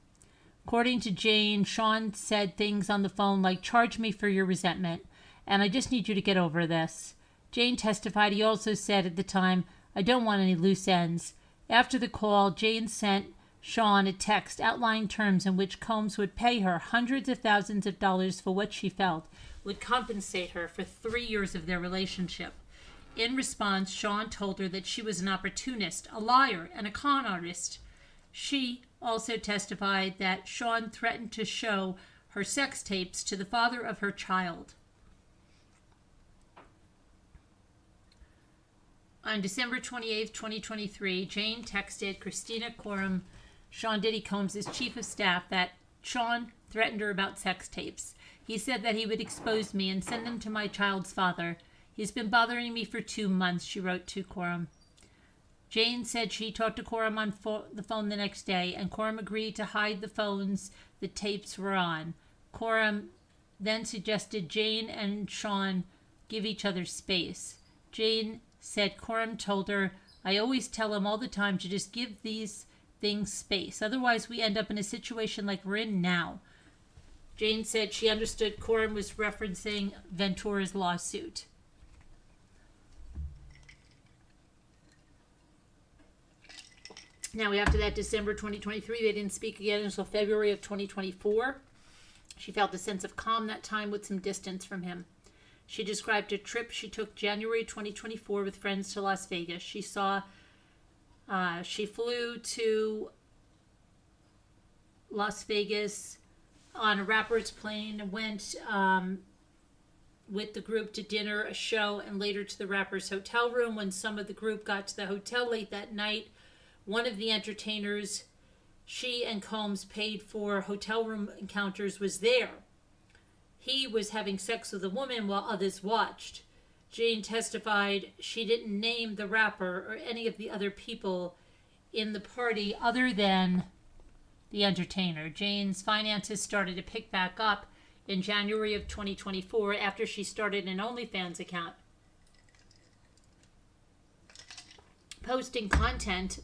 According to Jane, Sean said things on the phone like, "Charge me for your resentment, and I just need you to get over this." Jane testified he also said at the time, "I don't want any loose ends." After the call, Jane sent Sean a text outlining terms in which Combs would pay her hundreds of thousands of dollars for what she felt would compensate her for 3 years of their relationship. In response, Sean told her that she was an opportunist, a liar, and a con artist. She also testified that Sean threatened to show her sex tapes to the father of her child. On December 28, 2023, Jane texted Christina Coram, Sean Diddy Combs' chief of staff, that Sean threatened her about sex tapes. "He said that he would expose me and send them to my child's father. He's been bothering me for 2 months," she wrote to Coram. Jane said she talked to Coram on the phone the next day, and Coram agreed to hide the phones the tapes were on. Coram then suggested Jane and Sean give each other space. Jane said Coram told her, "I always tell him all the time to just give these things space. Otherwise, we end up in a situation like we're in now. Jane said she understood Corin was referencing Ventura's lawsuit. Now, after that December 2023, they didn't speak again until February of 2024. She felt a sense of calm that time with some distance from him. She described a trip she took January 2024 with friends to Las Vegas. She flew to Las Vegas on a rapper's plane and went with the group to dinner, a show, and later to the rapper's hotel room. When some of the group got to the hotel late that night, one of the entertainers she and Combs paid for hotel room encounters was there. He was having sex with a woman while others watched. Jane testified she didn't name the rapper or any of the other people in the party other than the entertainer. Jane's finances started to pick back up in January of 2024 after she started an OnlyFans account, posting content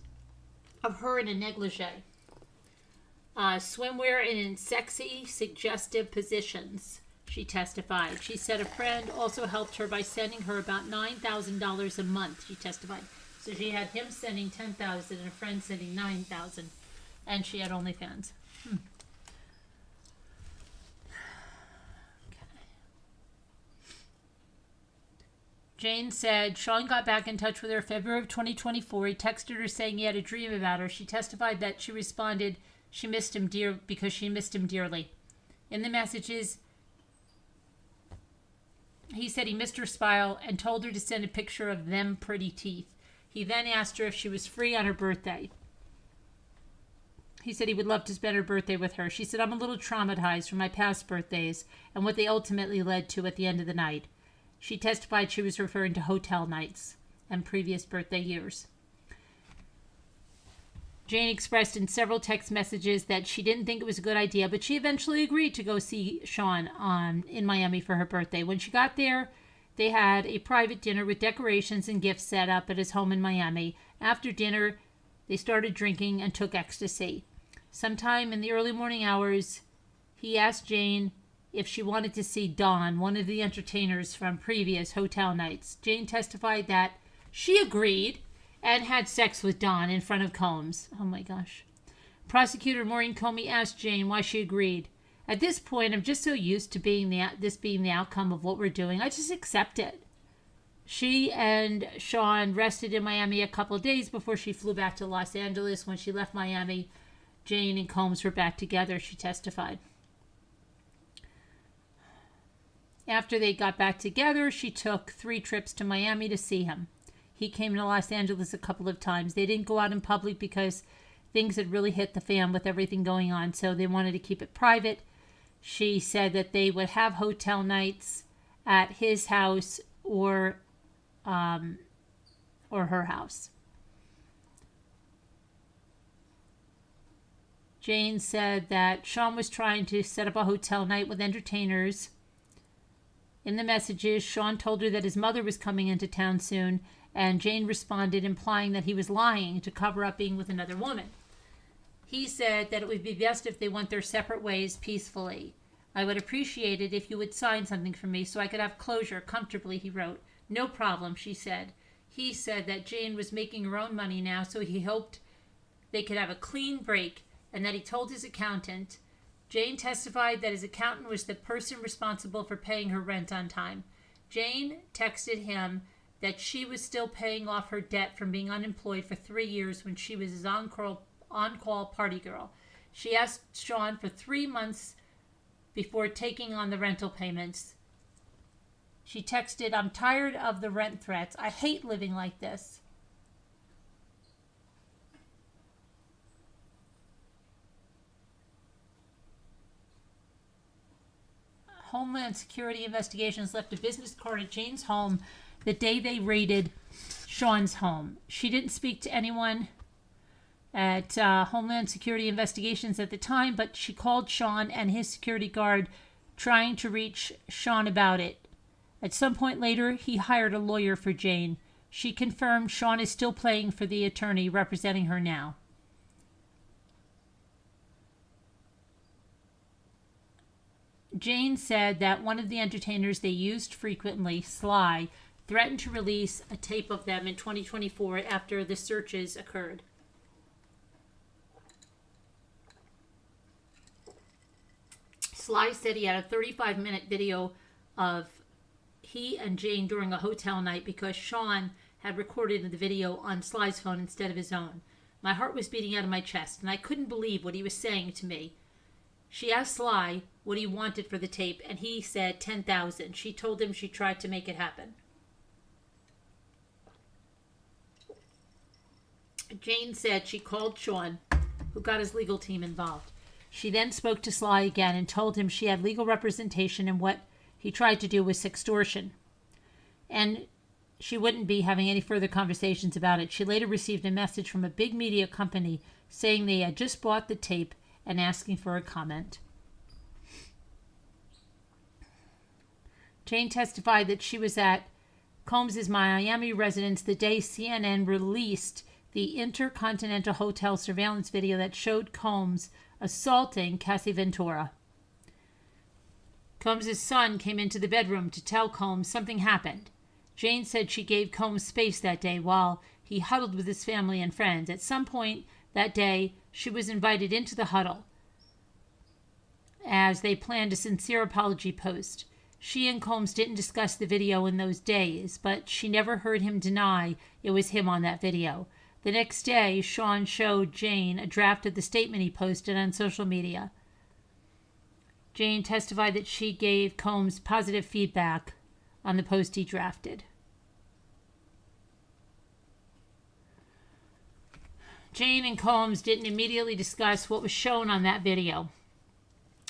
of her in a negligee, swimwear, and in sexy, suggestive positions. She testified. She said a friend also helped her by sending her about $9,000 a month. She testified. So she had him sending $10,000 and a friend sending $9,000, and she had OnlyFans. Okay. Jane said Sean got back in touch with her February of 2024. He texted her saying he had a dream about her. She testified that she responded she missed him because she missed him dearly. In the messages, he said he missed her smile and told her to send a picture of them pretty teeth. He then asked her if she was free on her birthday. He said he would love to spend her birthday with her. She said, I'm a little traumatized from my past birthdays and what they ultimately led to at the end of the night. She testified she was referring to hotel nights and previous birthday years. Jane expressed in several text messages that she didn't think it was a good idea, but she eventually agreed to go see Sean in Miami for her birthday. When she got there, they had a private dinner with decorations and gifts set up at his home in Miami. After dinner, they started drinking and took ecstasy. Sometime in the early morning hours, he asked Jane if she wanted to see Don, one of the entertainers from previous hotel nights. Jane testified that she agreed and had sex with Don in front of Combs. Oh my gosh. Prosecutor Maureen Comey asked Jane why she agreed. At this point, I'm just so used to this being the outcome of what we're doing. I just accept it. She and Sean rested in Miami a couple of days before she flew back to Los Angeles. When she left Miami, Jane and Combs were back together, she testified. After they got back together, she took 3 trips to Miami to see him. He came to Los Angeles a couple of times. They didn't go out in public because things had really hit the fan with everything going on, so they wanted to keep it private. She said that they would have hotel nights at his house or her house. Jane said that Sean was trying to set up a hotel night with entertainers. In the messages, Sean told her that his mother was coming into town soon, and Jane responded, implying that he was lying to cover up being with another woman. He said that it would be best if they went their separate ways peacefully. I would appreciate it if you would sign something for me so I could have closure comfortably, he wrote. No problem, she said. He said that Jane was making her own money now, so he hoped they could have a clean break, and that he told his accountant. Jane testified that his accountant was the person responsible for paying her rent on time. Jane texted him that she was still paying off her debt from being unemployed for 3 years when she was his on-call party girl. She asked Sean for 3 months before taking on the rental payments. She texted, I'm tired of the rent threats. I hate living like this. Homeland Security investigations left a business card at Jane's home the day they raided Sean's home. She didn't speak to anyone at Homeland Security investigations at the time, but she called Sean and his security guard trying to reach Sean about it. At some point later, he hired a lawyer for Jane. She confirmed Sean is still paying for the attorney representing her now. Jane said that one of the entertainers they used frequently, Sly, threatened to release a tape of them in 2024 after the searches occurred. Sly said he had a 35-minute video of he and Jane during a hotel night because Sean had recorded the video on Sly's phone instead of his own. My heart was beating out of my chest, and I couldn't believe what he was saying to me. She asked Sly what he wanted for the tape, and he said $10,000. She told him she tried to make it happen. Jane said she called Sean, who got his legal team involved. She then spoke to Sly again and told him she had legal representation and what he tried to do was extortion. And she wouldn't be having any further conversations about it. She later received a message from a big media company saying they had just bought the tape and asking for a comment. Jane testified that she was at Combs' Miami residence the day CNN released the Intercontinental Hotel surveillance video that showed Combs assaulting Cassie Ventura. Combs' son came into the bedroom to tell Combs something happened. Jane said she gave Combs space that day while he huddled with his family and friends. At some point that day, she was invited into the huddle as they planned a sincere apology post. She and Combs didn't discuss the video in those days, but she never heard him deny it was him on that video. The next day, Sean showed Jane a draft of the statement he posted on social media. Jane testified that she gave Combs positive feedback on the post he drafted. Jane and Combs didn't immediately discuss what was shown on that video,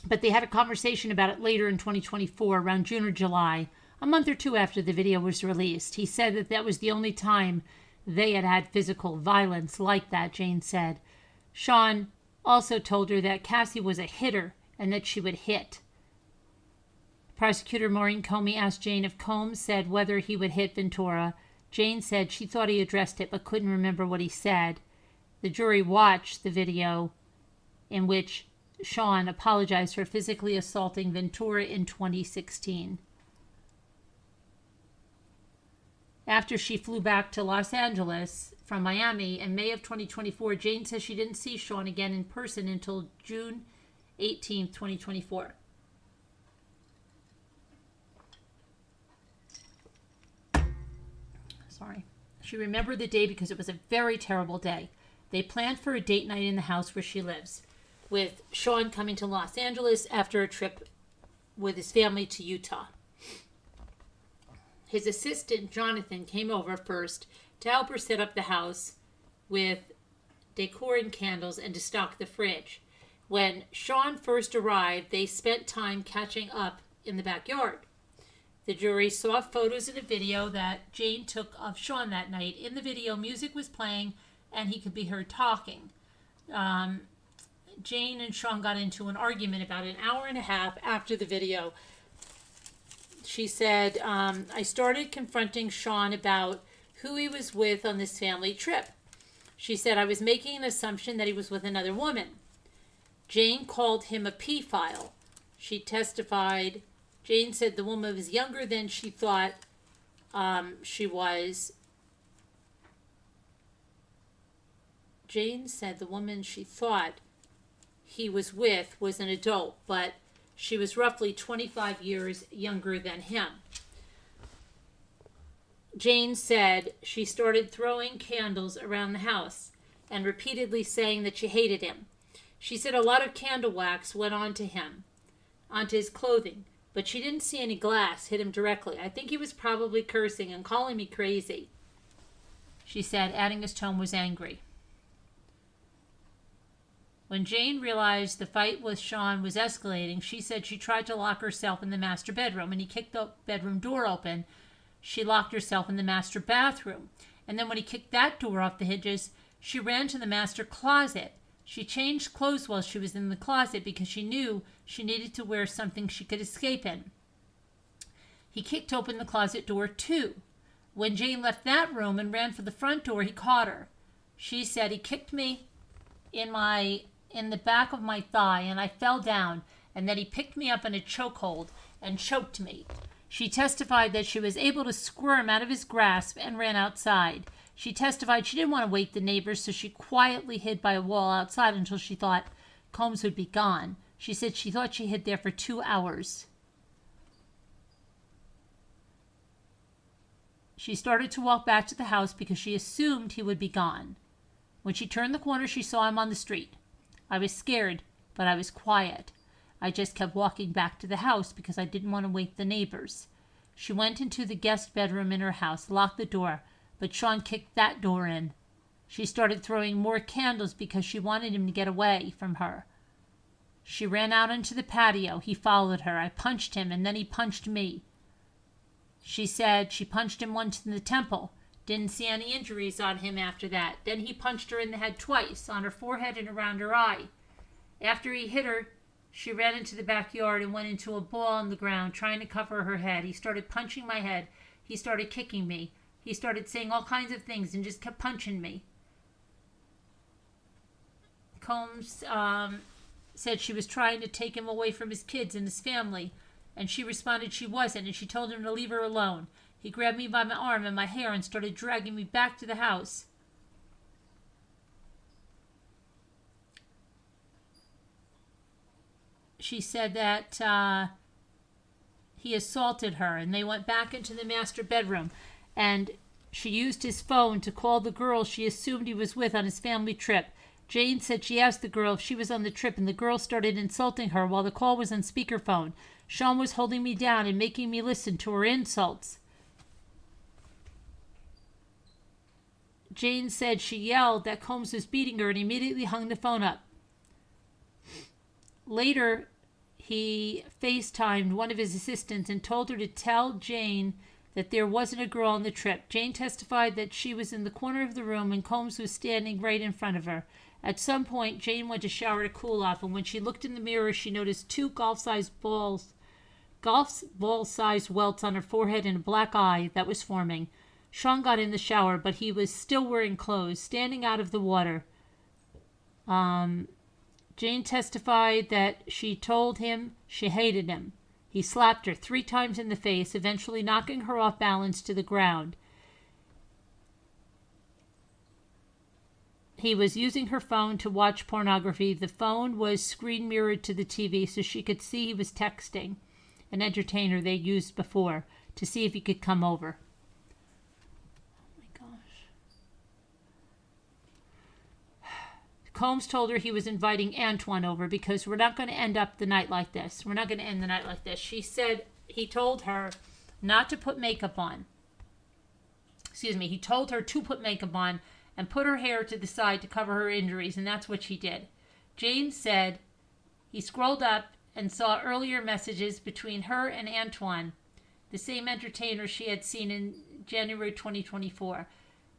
but they had a conversation about it later in 2024, around June or July, a month or two after the video was released. He said that that was the only time they had had physical violence like that, Jane said. Sean also told her that Cassie was a hitter and that she would hit. Prosecutor Maureen Comey asked Jane if Combs said whether he would hit Ventura. Jane said she thought he addressed it but couldn't remember what he said. The jury watched the video in which Sean apologized for physically assaulting Ventura in 2016. After she flew back to Los Angeles from Miami in May of 2024, Jane says she didn't see Sean again in person until June 18, 2024. Sorry. She remembered the day because it was a very terrible day. They planned for a date night in the house where she lives, with Sean coming to Los Angeles after a trip with his family to Utah. His assistant, Jonathan, came over first to help her set up the house with decor and candles and to stock the fridge. When Sean first arrived, they spent time catching up in the backyard. The jury saw photos and a video that Jane took of Sean that night. In the video, music was playing and he could be heard talking. Jane and Sean got into an argument about an hour and a half after the video. She said, I started confronting Sean about who he was with on this family trip. She said, I was making an assumption that he was with another woman. Jane called him a pedophile. She testified, Jane said the woman was younger than she thought she was. Jane said the woman she thought he was with was an adult, but she was roughly 25 years younger than him. Jane said she started throwing candles around the house and repeatedly saying that she hated him. She said a lot of candle wax went onto him, onto his clothing, but she didn't see any glass hit him directly. I think he was probably cursing and calling me crazy, she said, adding his tone was angry. When Jane realized the fight with Sean was escalating, she said she tried to lock herself in the master bedroom, and he kicked the bedroom door open. She locked herself in the master bathroom. And then when he kicked that door off the hinges, she ran to the master closet. She changed clothes while she was in the closet because she knew she needed to wear something she could escape in. He kicked open the closet door too. When Jane left that room and ran for the front door, he caught her. She said he kicked me in the back of my thigh, and I fell down, and then he picked me up in a chokehold and choked me. She testified that she was able to squirm out of his grasp and ran outside. She testified she didn't want to wake the neighbors, so she quietly hid by a wall outside until she thought Combs would be gone. She said she thought she hid there for 2 hours. She started to walk back to the house because she assumed he would be gone. When she turned the corner, she saw him on the street. I was scared, but I was quiet. I just kept walking back to the house because I didn't want to wake the neighbors. She went into the guest bedroom in her house, locked the door, but Sean kicked that door in. She started throwing more candles because she wanted him to get away from her. She ran out into the patio. He followed her. I punched him, and then he punched me. She said she punched him once in the temple. Didn't see any injuries on him after that. Then he punched her in the head twice, on her forehead and around her eye. After he hit her, she ran into the backyard and went into a ball on the ground, trying to cover her head. He started punching my head. He started kicking me. He started saying all kinds of things and just kept punching me. Combs said she was trying to take him away from his kids and his family, and she responded she wasn't, and she told him to leave her alone. He grabbed me by my arm and my hair and started dragging me back to the house. She said that he assaulted her, and they went back into the master bedroom, and she used his phone to call the girl she assumed he was with on his family trip. Jane said she asked the girl if she was on the trip, and the girl started insulting her while the call was on speakerphone. Sean was holding me down and making me listen to her insults. Jane said she yelled that Combs was beating her and immediately hung the phone up. Later, he FaceTimed one of his assistants and told her to tell Jane that there wasn't a girl on the trip. Jane testified that she was in the corner of the room and Combs was standing right in front of her. At some point, Jane went to shower to cool off, and when she looked in the mirror, she noticed 2 golf ball-sized welts on her forehead and a black eye that was forming. Sean got in the shower, but he was still wearing clothes, standing out of the water. Jane testified that she told him she hated him. He slapped her 3 times in the face, eventually knocking her off balance to the ground. He was using her phone to watch pornography. The phone was screen mirrored to the TV so she could see he was texting an entertainer they used before to see if he could come over. Oh my gosh. Combs told her he was inviting Antoine over because we're not going to end up the night like this. We're not going to end the night like this. She said he told her not to put makeup on. He told her to put makeup on and put her hair to the side to cover her injuries, and that's what she did. Jane said he scrolled up and saw earlier messages between her and Antoine, the same entertainer she had seen in January 2024.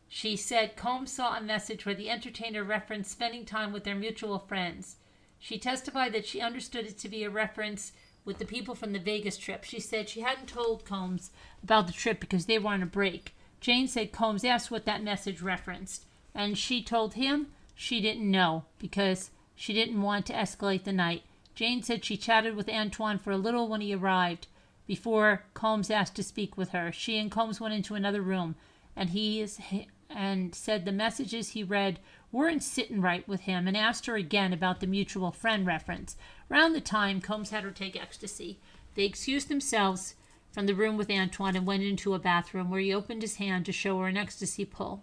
She said Combs saw a message where the entertainer referenced spending time with their mutual friends. She testified that she understood it to be a reference with the people from the Vegas trip. She said she hadn't told Combs about the trip because they were on a break. Jane said Combs asked what that message referenced, and she told him she didn't know because she didn't want to escalate the night. Jane said she chatted with Antoine for a little when he arrived before Combs asked to speak with her. She and Combs went into another room, and said the messages he read weren't sitting right with him, and asked her again about the mutual friend reference. Around the time Combs had her take ecstasy, they excused themselves from the room with Antoine and went into a bathroom where he opened his hand to show her an ecstasy pill.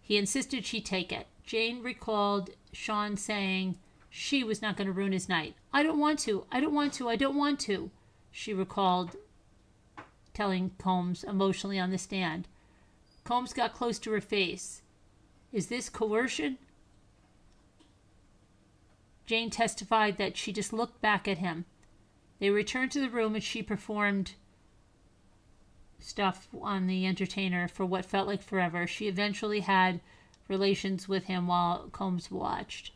He insisted she take it. Jane recalled Sean saying she was not going to ruin his night. I don't want to, she recalled telling Combs emotionally on the stand. Combs got close to her face. Is this coercion? Jane testified that she just looked back at him. They returned to the room and she performed stuff on the entertainer for what felt like forever. She eventually had relations with him while Combs watched.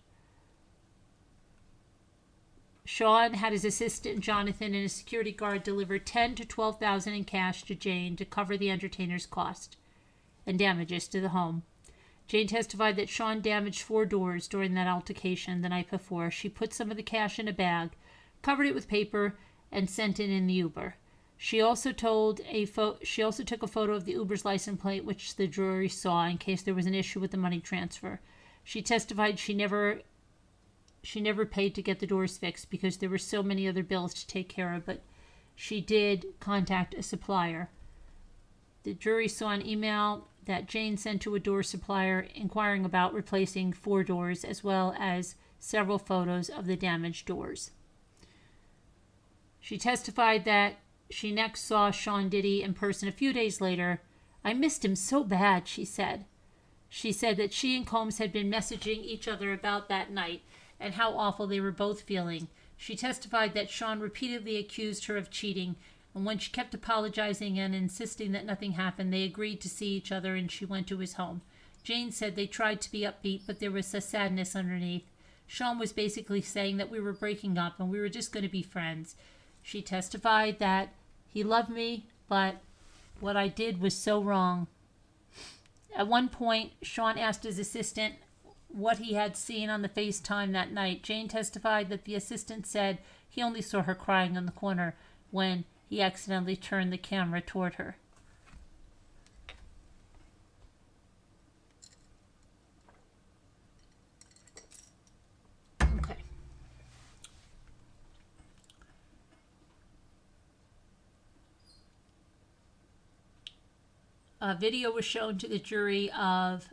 Sean had his assistant Jonathan and a security guard deliver $10,000 to $12,000 in cash to Jane to cover the entertainer's cost and damages to the home. Jane testified that Sean damaged 4 doors during that altercation the night before. She put some of the cash in a bag, covered it with paper, and sent it in the Uber. She also took a photo of the Uber's license plate, which the jury saw in case there was an issue with the money transfer. She testified she never paid to get the doors fixed because there were so many other bills to take care of, but she did contact a supplier. The jury saw an email that Jane sent to a door supplier inquiring about replacing 4 doors, as well as several photos of the damaged doors. She testified that she next saw Sean Diddy in person a few days later. "I missed him so bad," she said. She said that she and Combs had been messaging each other about that night and how awful they were both feeling. She testified that Sean repeatedly accused her of cheating, and when she kept apologizing and insisting that nothing happened, they agreed to see each other and she went to his home. Jane said they tried to be upbeat, but there was a sadness underneath. Sean was basically saying that we were breaking up and we were just going to be friends. She testified that he loved me, but what I did was so wrong. At one point, Sean asked his assistant what he had seen on the FaceTime that night. Jane testified that the assistant said he only saw her crying in the corner when he accidentally turned the camera toward her. Okay. A video was shown to the jury of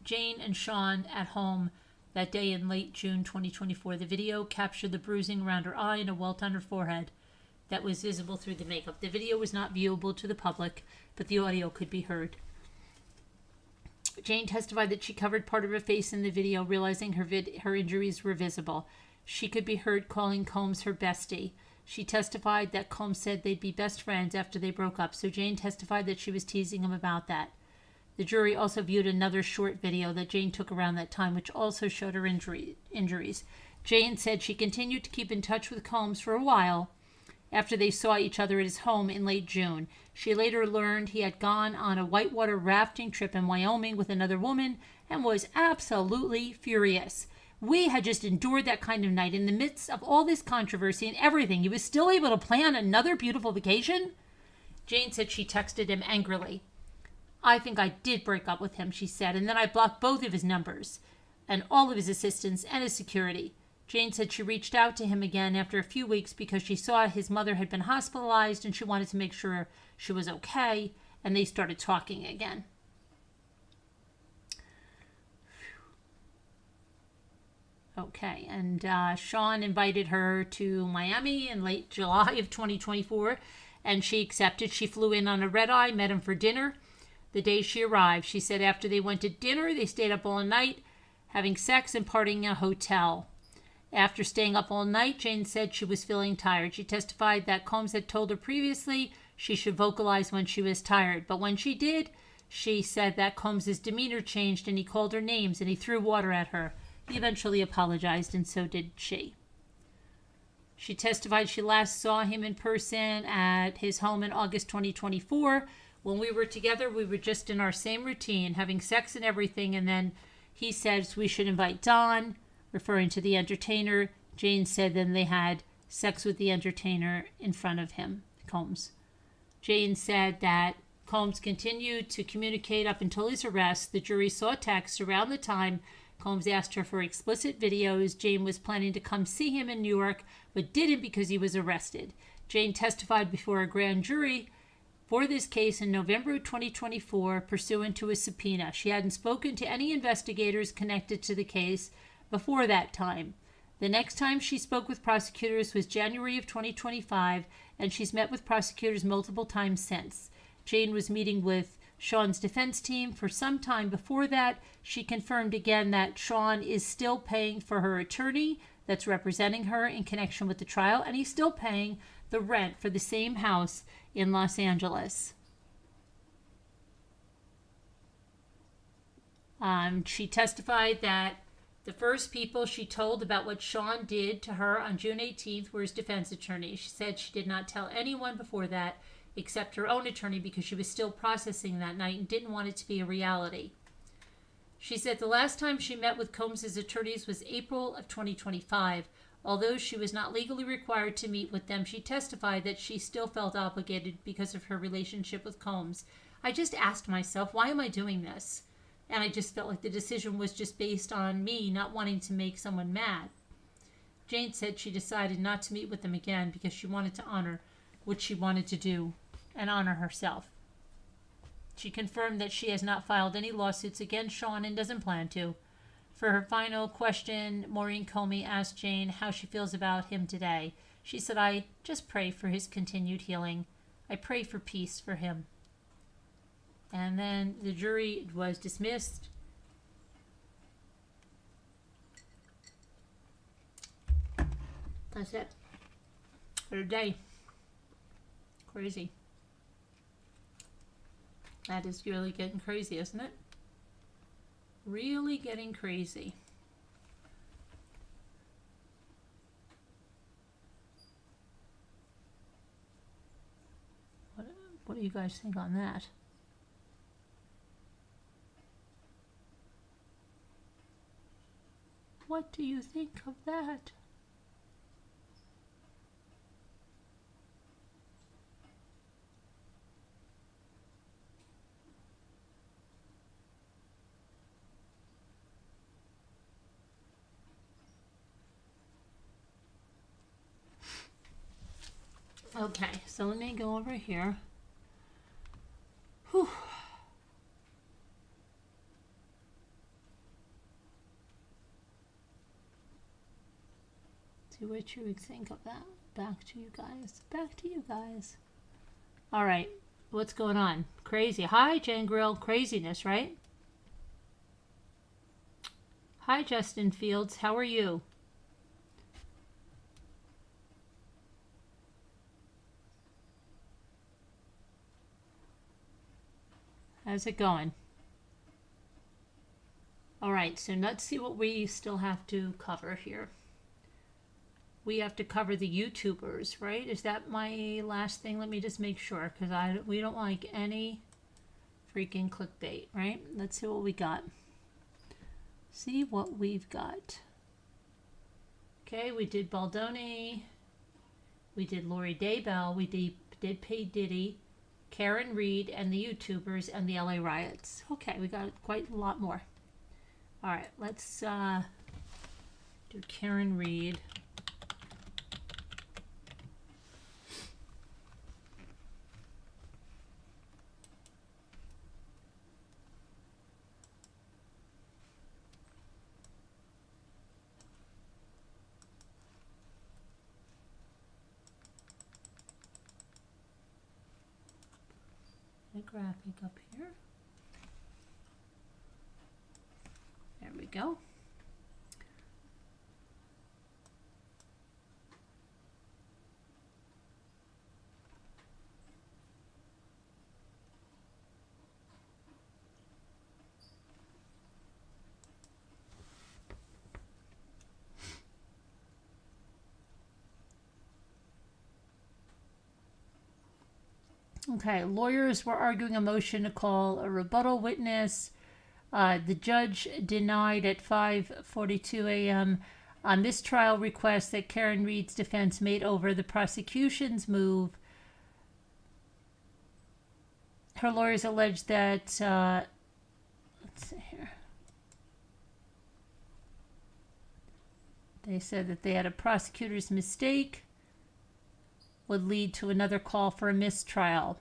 Jane and Sean at home that day in late June 2024. The video captured the bruising around her eye and a welt on her forehead that was visible through the makeup. The video was not viewable to the public, but the audio could be heard. Jane testified that she covered part of her face in the video, realizing her injuries were visible. She could be heard calling Combs her bestie. She testified that Combs said they'd be best friends after they broke up, so Jane testified that she was teasing him about that. The jury also viewed another short video that Jane took around that time, which also showed her injuries. Jane said she continued to keep in touch with Combs for a while after they saw each other at his home in late June. She later learned he had gone on a whitewater rafting trip in Wyoming with another woman and was absolutely furious. We had just endured that kind of night. In the midst of all this controversy and everything, he was still able to plan another beautiful vacation? Jane said she texted him angrily. "I think I did break up with him," she said, "and then I blocked both of his numbers and all of his assistants and his security." Jane said she reached out to him again after a few weeks because she saw his mother had been hospitalized and she wanted to make sure she was okay, and they started talking again. Okay, and Sean invited her to Miami in late July of 2024, and she accepted. She flew in on a red-eye, met him for dinner the day she arrived. She said after they went to dinner, they stayed up all night, having sex and partying in a hotel. After staying up all night, Jane said she was feeling tired. She testified that Combs had told her previously she should vocalize when she was tired, but when she did, she said that Combs' demeanor changed and he called her names and he threw water at her. He eventually apologized, and so did she. She testified she last saw him in person at his home in August 2024. When we were together, we were just in our same routine, having sex and everything, and then he said we should invite Don, referring to the entertainer. Jane said then they had sex with the entertainer in front of him, Combs. Jane said that Combs continued to communicate up until his arrest. The jury saw texts around the time Combs asked her for explicit videos. Jane was planning to come see him in New York, but didn't because he was arrested. Jane testified before a grand jury for this case in November 2024, pursuant to a subpoena. She hadn't spoken to any investigators connected to the case before that time. The next time she spoke with prosecutors was January of 2025, and she's met with prosecutors multiple times since. Jane was meeting with Sean's defense team for some time before that. She confirmed again that Sean is still paying for her attorney that's representing her in connection with the trial, and he's still paying the rent for the same house in Los Angeles. She testified that the first people she told about what Sean did to her on June 18th were his defense attorney. She said she did not tell anyone before that except her own attorney because she was still processing that night and didn't want it to be a reality. She said the last time she met with Combs' attorneys was April of 2025. Although she was not legally required to meet with them, she testified that she still felt obligated because of her relationship with Combs. I just asked myself, why am I doing this? And I just felt like the decision was just based on me not wanting to make someone mad. Jane said she decided not to meet with them again because she wanted to honor what she wanted to do and honor herself. She confirmed that she has not filed any lawsuits against Sean and doesn't plan to. For her final question, Maureen Comey asked Jane how she feels about him today. She said, I just pray for his continued healing. I pray for peace for him. And then the jury was dismissed. That's it for today. Crazy. That is really getting crazy, isn't it? Really getting crazy. What do you guys think on that? What do you think of that? Okay, so let me go over here. Whew. See what you would think of that. Back to you guys. Back to you guys. All right, what's going on? Crazy. Hi, Jane Grill. Craziness, right? Hi, Justin Fields. How are you? How's it going? All right, so let's see what we still have to cover here. We have to cover the YouTubers, right? Is that my last thing? Let me just make sure, because we don't like any freaking clickbait, right? Let's see what we got. See what we've got. Okay, we did Baldoni. We did Lori Daybell. We did Pay Diddy. Karen Reed and the YouTubers and the LA Riots. Okay, we got quite a lot more. All right, let's do Karen Reed. Graphic up here. There we go. Okay, lawyers were arguing a motion to call a rebuttal witness. The judge denied at 5:42 a.m. a mistrial request that Karen Reed's defense made over the prosecution's move. Her lawyers alleged that, let's see here. They said that they had a prosecutor's mistake would lead to another call for a mistrial.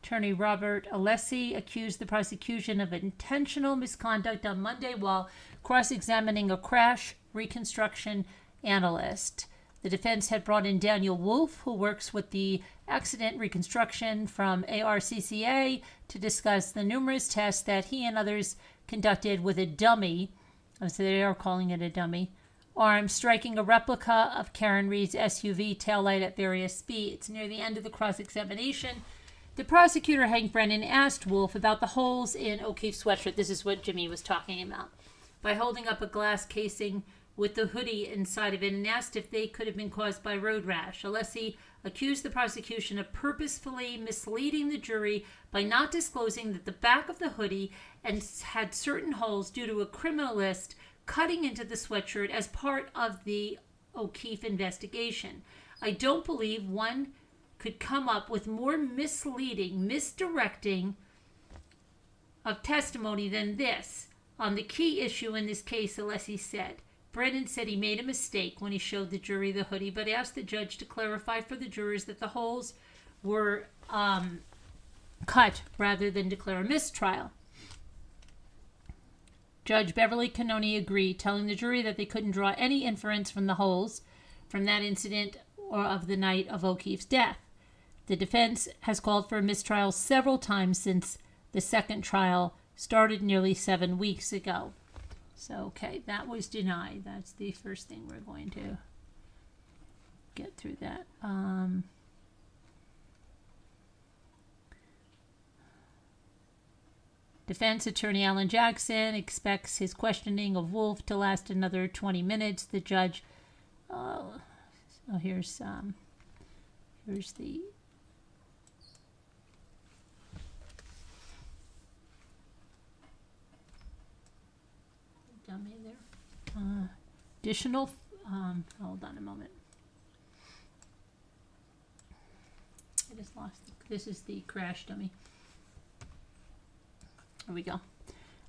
Attorney Robert Alessi accused the prosecution of intentional misconduct on Monday while cross-examining a crash reconstruction analyst. The defense had brought in Daniel Wolf, who works with the accident reconstruction from ARCCA, to discuss the numerous tests that he and others conducted with a dummy, so they are calling it a dummy, arm striking a replica of Karen Reed's SUV taillight at various speeds. Near the end of the cross-examination, the prosecutor, Hank Brennan, asked Wolf about the holes in O'Keefe's sweatshirt. This is what Jimmy was talking about. By holding up a glass casing with the hoodie inside of it and asked if they could have been caused by road rash. Alessi accused the prosecution of purposefully misleading the jury by not disclosing that the back of the hoodie had certain holes due to a criminalist cutting into the sweatshirt as part of the O'Keefe investigation. I don't believe one could come up with more misleading, misdirecting of testimony than this on the key issue in this case, Alessi said. Brennan said he made a mistake when he showed the jury the hoodie, but asked the judge to clarify for the jurors that the holes were cut rather than declare a mistrial. Judge Beverly Cannoni agreed, telling the jury that they couldn't draw any inference from the holes from that incident or of the night of O'Keefe's death. The defense has called for a mistrial several times since the second trial started nearly 7 weeks ago. So, okay, that was denied. That's the first thing we're going to get through that. Defense attorney Alan Jackson expects his questioning of Wolf to last another 20 minutes. The judge, here's the dummy there. Additional, hold on a moment. I just lost, this is the crash dummy. Here we go.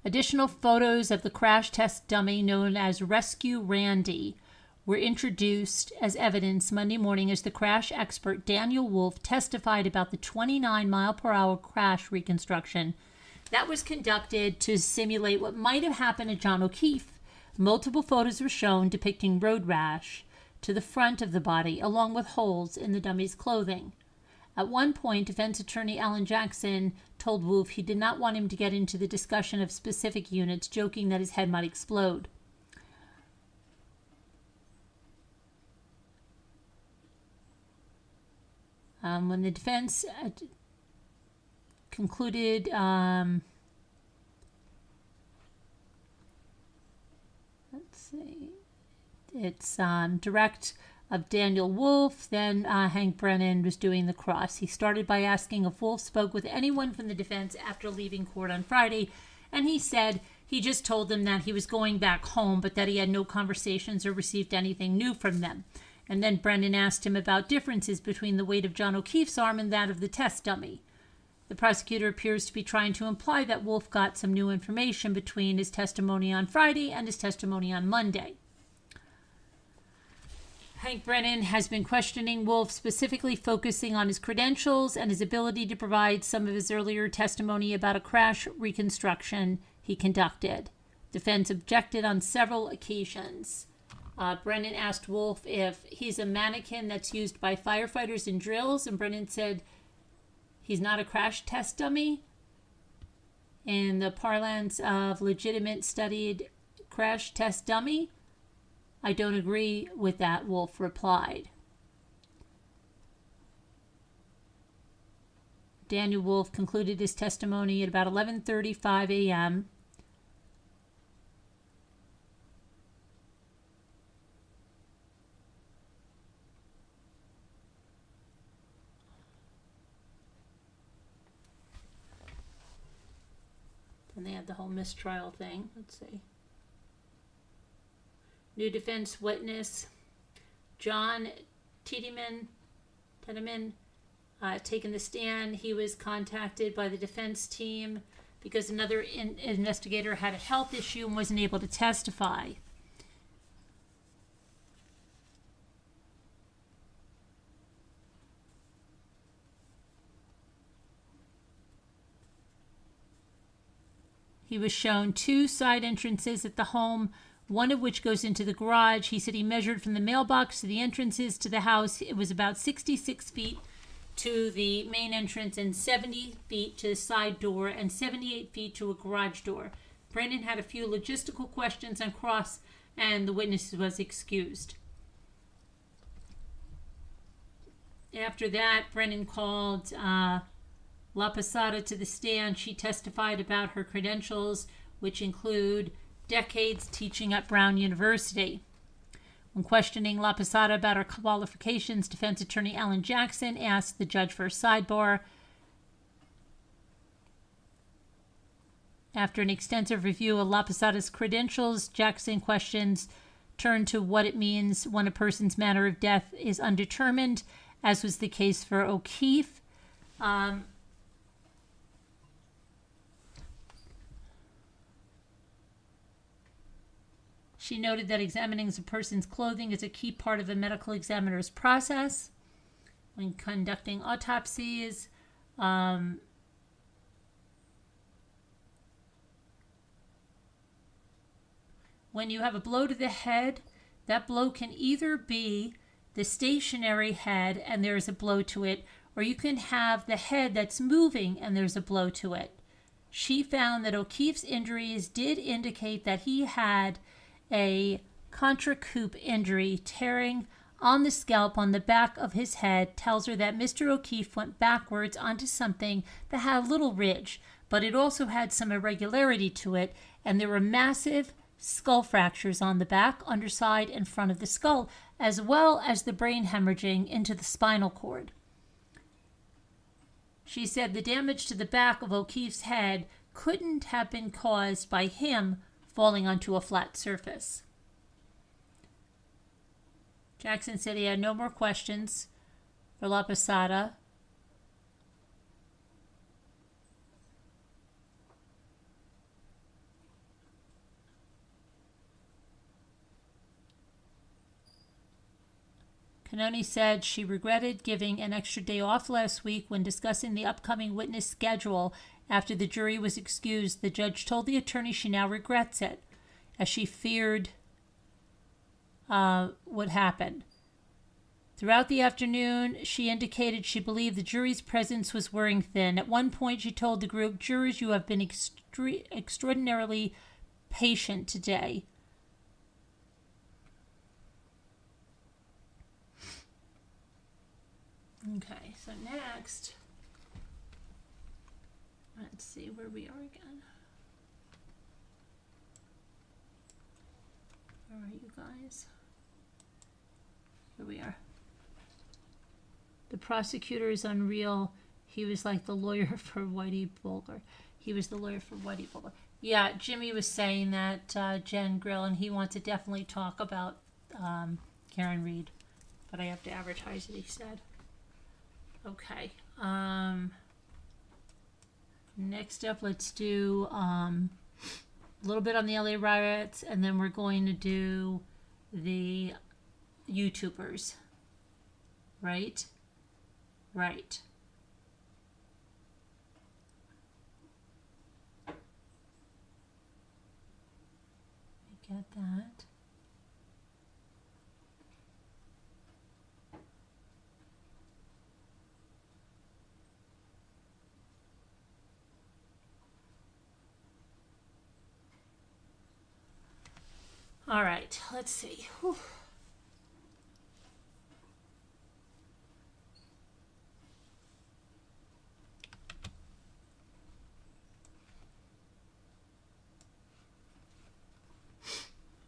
Additional photos of the crash test dummy known as Rescue Randy were introduced as evidence Monday morning as the crash expert Daniel Wolf testified about the 29-mile-per-hour crash reconstruction that was conducted to simulate what might have happened to John O'Keefe. Multiple photos were shown depicting road rash to the front of the body, along with holes in the dummy's clothing. At one point, defense attorney Alan Jackson told Wolf he did not want him to get into the discussion of specific units, joking that his head might explode. When the defense concluded, let's see, it's direct of Daniel Wolf. Then Hank Brennan was doing the cross. He started by asking if Wolf spoke with anyone from the defense after leaving court on Friday, and he said he just told them that he was going back home, but that he had no conversations or received anything new from them. And then Brennan asked him about differences between the weight of John O'Keefe's arm and that of the test dummy. The prosecutor appears to be trying to imply that Wolf got some new information between his testimony on Friday and his testimony on Monday. Hank Brennan has been questioning Wolf, specifically focusing on his credentials and his ability to provide some of his earlier testimony about a crash reconstruction he conducted. Defense objected on several occasions. Brennan asked Wolf if he's a mannequin that's used by firefighters in drills, and Brennan said he's not a crash test dummy. In the parlance of legitimate studied crash test dummy, I don't agree with that, Wolf replied. Daniel Wolf concluded his testimony at about 11:35 a.m. And they had the whole mistrial thing. Let's see. New defense witness John Tiedemann taking the stand. He was contacted by the defense team because another investigator had a health issue and wasn't able to testify. He was shown 2 side entrances at the home, one of which goes into the garage. He said he measured from the mailbox to the entrances to the house. It was about 66 feet to the main entrance and 70 feet to the side door and 78 feet to a garage door. Brennan had a few logistical questions on cross, and the witness was excused. After that, Brennan called La Posada to the stand. She testified about her credentials, which include decades teaching at Brown University. When questioning La Posada about her qualifications, defense attorney Alan Jackson asked the judge for a sidebar. After an extensive review of La Posada's credentials, Jackson questions turn to what it means when a person's manner of death is undetermined, as was the case for O'Keefe. She noted that examining a person's clothing is a key part of a medical examiner's process when conducting autopsies. When you have a blow to the head, that blow can either be the stationary head and there's a blow to it, or you can have the head that's moving and there's a blow to it. She found that O'Keefe's injuries did indicate that he had a contracoup injury, tearing on the scalp on the back of his head tells her that Mr. O'Keefe went backwards onto something that had a little ridge, but it also had some irregularity to it, and there were massive skull fractures on the back, underside, and front of the skull, as well as the brain hemorrhaging into the spinal cord. She said the damage to the back of O'Keefe's head couldn't have been caused by him falling onto a flat surface. Jackson said he had no more questions for La Posada. Canoni said she regretted giving an extra day off last week when discussing the upcoming witness schedule. After the jury was excused, the judge told the attorney she now regrets it, as she feared would happen. Throughout the afternoon, she indicated she believed the jury's presence was wearing thin. At one point, she told the group, "Jurors, you have been extraordinarily patient today." Okay, so next, let's see where we are again. Where are you guys? Here we are. The prosecutor is unreal. He was like the lawyer for Whitey Bulger. He was the lawyer for Whitey Bulger. Yeah, Jimmy was saying that, Jen Grill, and he wants to definitely talk about Karen Reed. But I have to advertise it, he said. Okay. Next up, let's do a little bit on the LA riots, and then we're going to do the YouTubers. Right? Right. Get that. All right, let's see. Whew.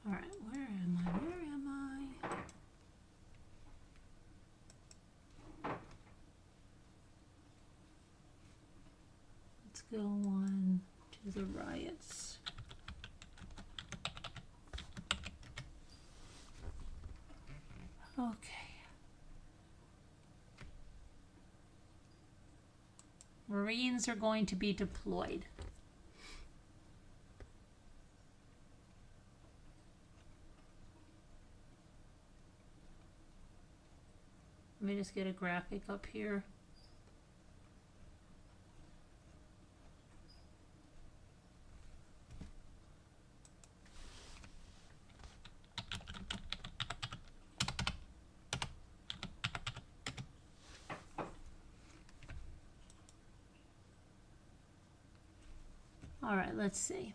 All right, where am I? Where am I? Let's go on to the riots. Okay. Marines are going to be deployed. Let me just get a graphic up here. All right, let's see.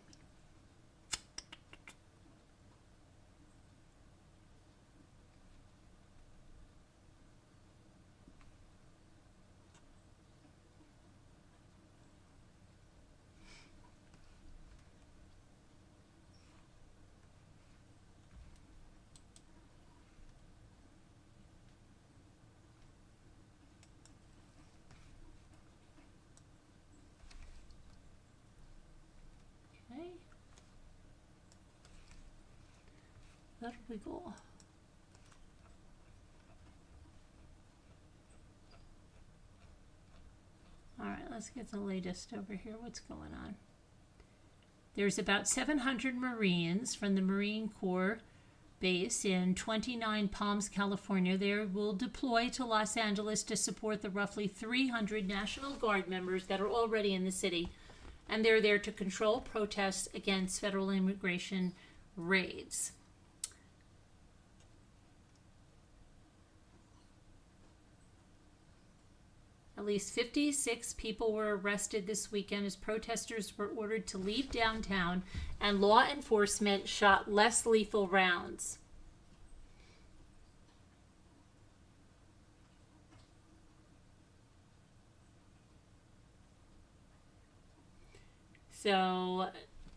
Okay. where did we go? All right, let's get the latest over here. What's going on? There's about 700 Marines from the Marine Corps base in 29 Palms, California. They will deploy to Los Angeles to support the roughly 300 National Guard members that are already in the city. And they're there to control protests against federal immigration raids. At least 56 people were arrested this weekend as protesters were ordered to leave downtown and law enforcement shot less lethal rounds. So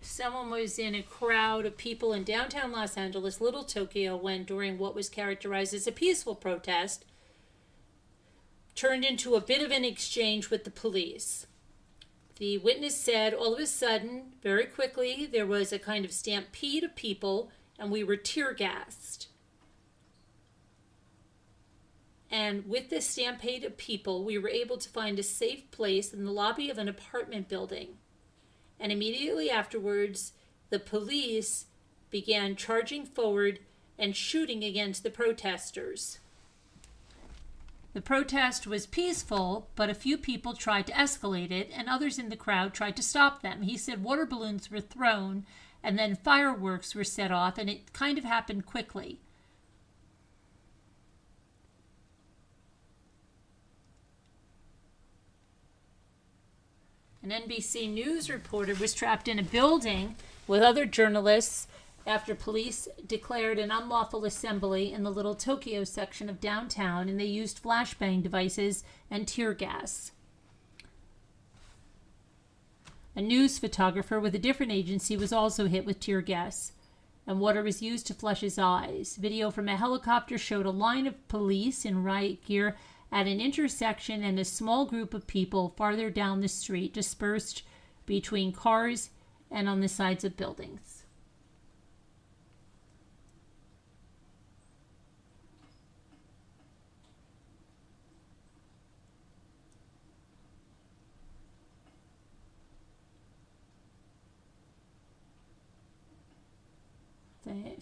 someone was in a crowd of people in downtown Los Angeles, Little Tokyo, when during what was characterized as a peaceful protest, turned into a bit of an exchange with the police. The witness said, all of a sudden, very quickly, there was a kind of stampede of people and we were tear gassed. And with this stampede of people, we were able to find a safe place in the lobby of an apartment building. And immediately afterwards, the police began charging forward and shooting against the protesters. The protest was peaceful, but a few people tried to escalate it, and others in the crowd tried to stop them. He said water balloons were thrown, and then fireworks were set off, and it kind of happened quickly. An NBC News reporter was trapped in a building with other journalists after police declared an unlawful assembly in the Little Tokyo section of downtown, and they used flashbang devices and tear gas. A news photographer with a different agency was also hit with tear gas, and water was used to flush his eyes. Video from a helicopter showed a line of police in riot gear at an intersection and a small group of people farther down the street dispersed between cars and on the sides of buildings.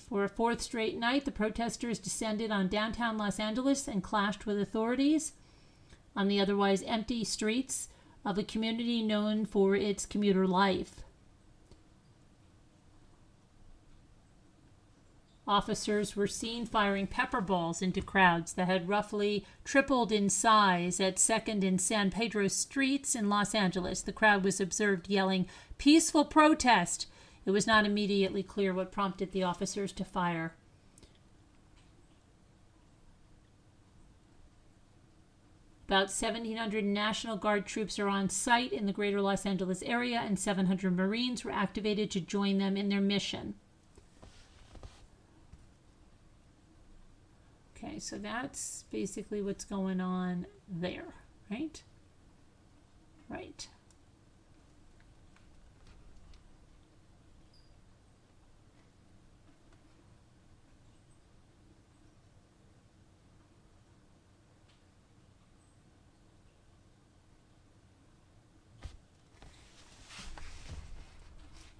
For a fourth straight night, the protesters descended on downtown Los Angeles and clashed with authorities on the otherwise empty streets of a community known for its commuter life. Officers were seen firing pepper balls into crowds that had roughly tripled in size at 2nd and San Pedro streets in Los Angeles. The crowd was observed yelling, "Peaceful protest!" It was not immediately clear what prompted the officers to fire. About 1,700 National Guard troops are on site in the greater Los Angeles area, and 700 Marines were activated to join them in their mission. Okay, so that's basically what's going on there, right? Right.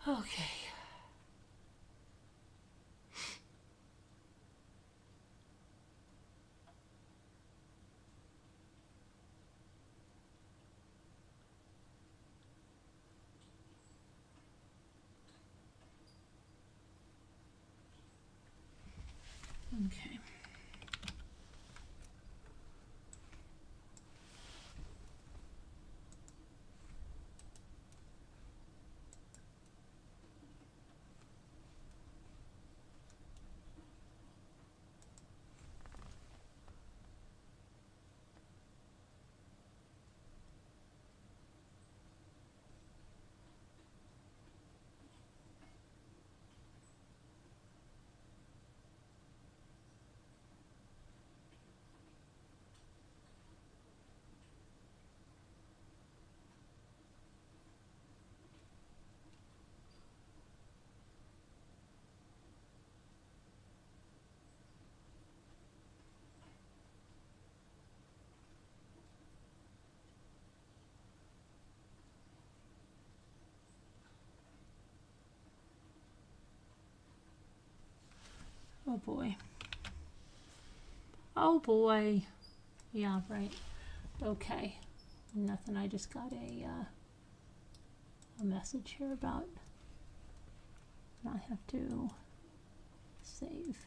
Okay. Okay. Oh boy. Oh boy. Yeah, right. Okay. Nothing. I just got a message here about. I have to save.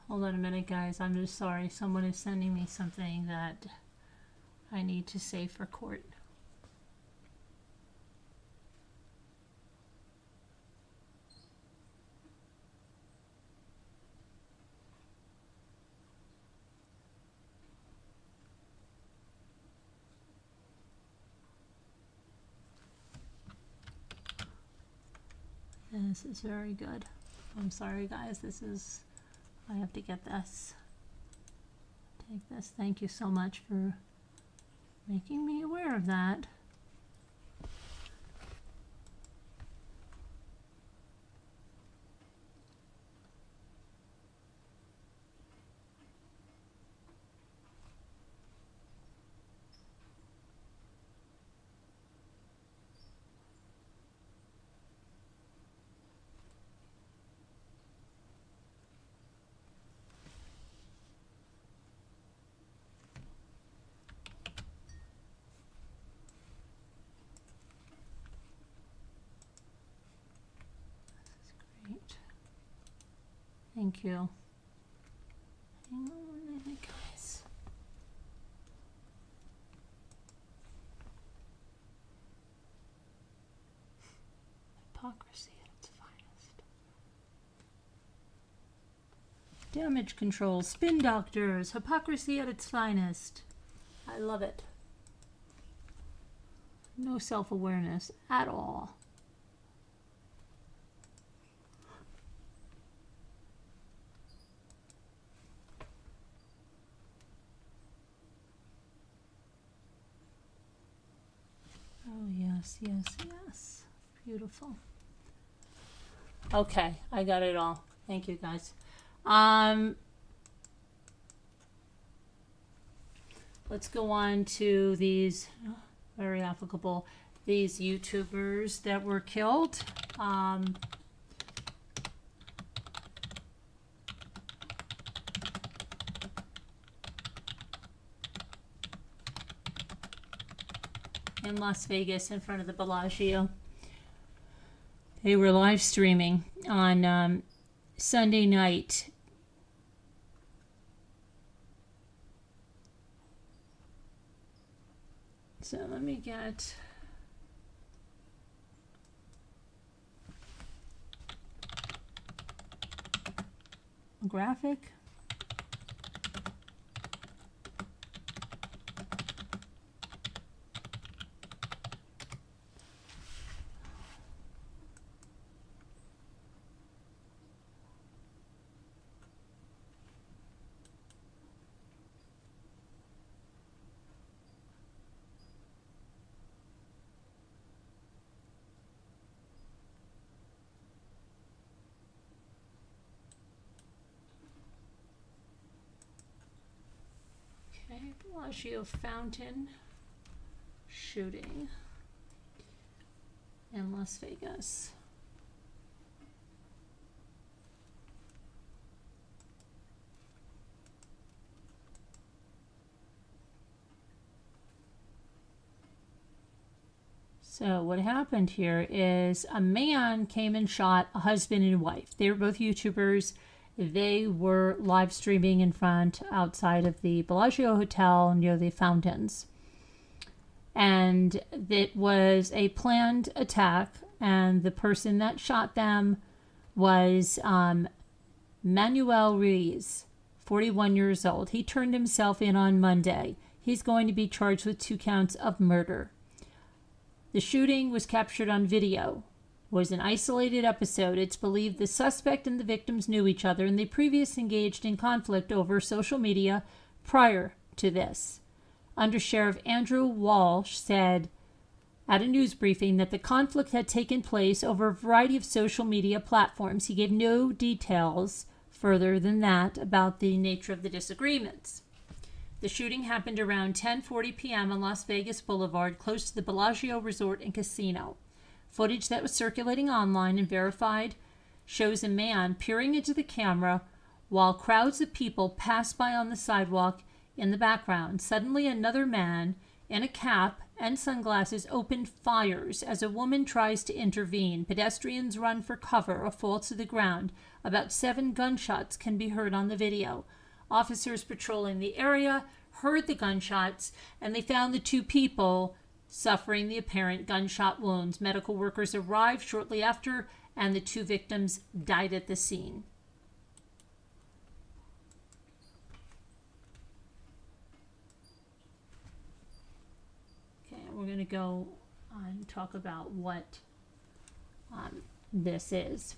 Hold on a minute, guys. I'm just sorry. Someone is sending me something that I need to save for court. This is very good. I'm sorry, guys. I have to get this. Take this. Thank you so much for making me aware of that. Great. Thank you. Hang on a minute, guys. Hypocrisy at its finest. Damage control, spin doctors, hypocrisy at its finest. I love it. No self-awareness at all. Oh, yes, yes, yes. Beautiful. Okay, I got it all. Thank you, guys. Let's go on to these very applicable, these YouTubers that were killed. In Las Vegas in front of the Bellagio. They were live streaming on Sunday night. So let me get a graphic. Bellagio fountain shooting in Las Vegas. So what happened here is a man came and shot a husband and wife. They were both YouTubers. They were live streaming in front outside of the Bellagio Hotel near the fountains. And it was a planned attack, and the person that shot them was Manuel Ruiz, 41 years old. He turned himself in on Monday. He's going to be charged with 2 counts of murder. The shooting was captured on video was an isolated episode. It's believed the suspect and the victims knew each other and they previously engaged in conflict over social media prior to this. Under Sheriff Andrew Walsh said at a news briefing that the conflict had taken place over a variety of social media platforms. He gave no details further than that about the nature of the disagreements. The shooting happened around 10:40 p.m. on Las Vegas Boulevard, close to the Bellagio Resort and Casino. Footage that was circulating online and verified shows a man peering into the camera while crowds of people pass by on the sidewalk in the background. Suddenly, another man in a cap and sunglasses opened fires as a woman tries to intervene. Pedestrians run for cover or fall to the ground. About 7 gunshots can be heard on the video. Officers patrolling the area heard the gunshots and they found the 2 people suffering the apparent gunshot wounds. Medical workers arrived shortly after and the 2 victims died at the scene. Okay, we're going to go and talk about what this is.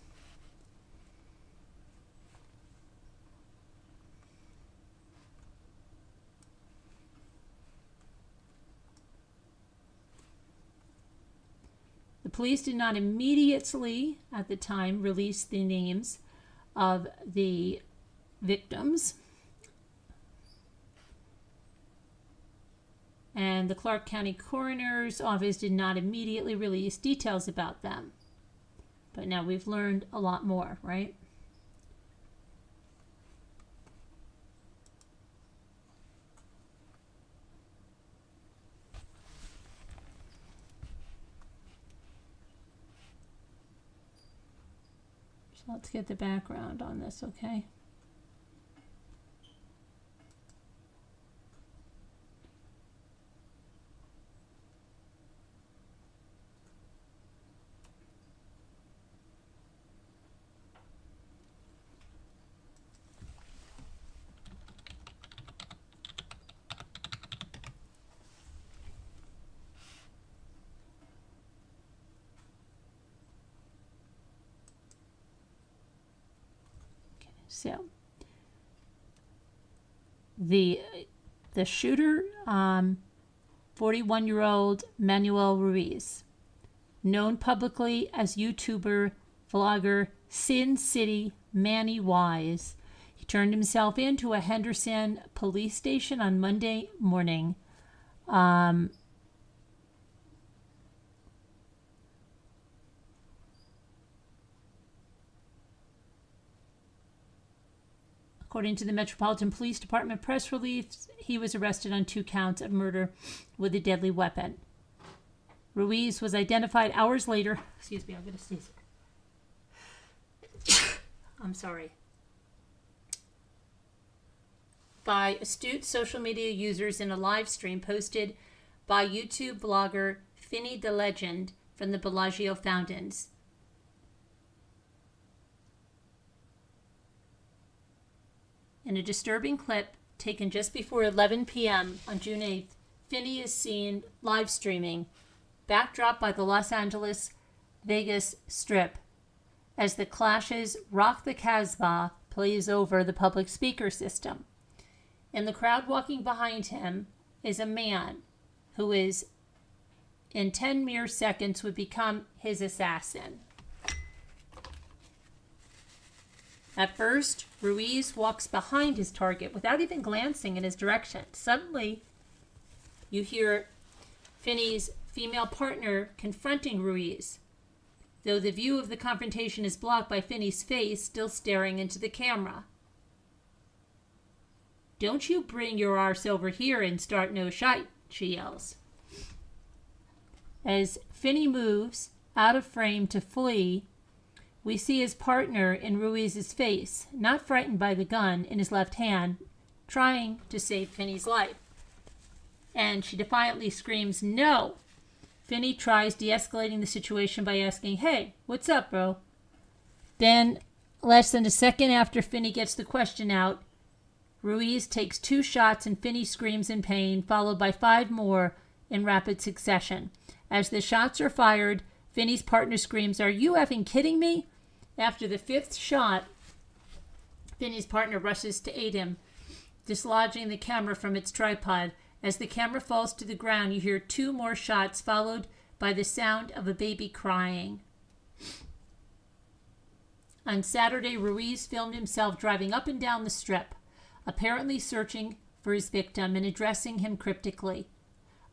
The police did not immediately, at the time, release the names of the victims. And the Clark County Coroner's Office did not immediately release details about them. But now we've learned a lot more, right? Let's get the background on this, okay? So, the shooter, 41-year-old Manuel Ruiz, known publicly as YouTuber, vlogger, Sin City Manny Wise. He turned himself into a Henderson police station on Monday morning. According to the Metropolitan Police Department press release, he was arrested on 2 counts of murder with a deadly weapon. Ruiz was identified hours later. Excuse me, I'm going to sneeze. I'm sorry. By astute social media users in a live stream posted by YouTube vlogger Finny the Legend from the Bellagio Fountains. In a disturbing clip taken just before 11 p.m. on June 8th, Finny is seen live streaming, backdrop by the Los Angeles Vegas Strip, as the Clash's Rock the Casbah plays over the public speaker system. In the crowd walking behind him is a man who is, in 10 mere seconds, would become his assassin. At first, Ruiz walks behind his target without even glancing in his direction. Suddenly, you hear Finny's female partner confronting Ruiz, though the view of the confrontation is blocked by Finny's face still staring into the camera. "Don't you bring your arse over here and start no shite," she yells. As Finny moves out of frame to flee, we see his partner in Ruiz's face, not frightened by the gun in his left hand, trying to save Finny's life. And she defiantly screams, "No!" Finny tries de-escalating the situation by asking, "Hey, what's up, bro?" Then, less than a second after Finny gets the question out, Ruiz takes 2 shots and Finny screams in pain, followed by 5 more in rapid succession. As the shots are fired, Finney's partner screams, "Are you effing kidding me?" After the fifth shot, Finney's partner rushes to aid him, dislodging the camera from its tripod. As the camera falls to the ground, you hear 2 more shots, followed by the sound of a baby crying. On Saturday, Ruiz filmed himself driving up and down the strip, apparently searching for his victim and addressing him cryptically.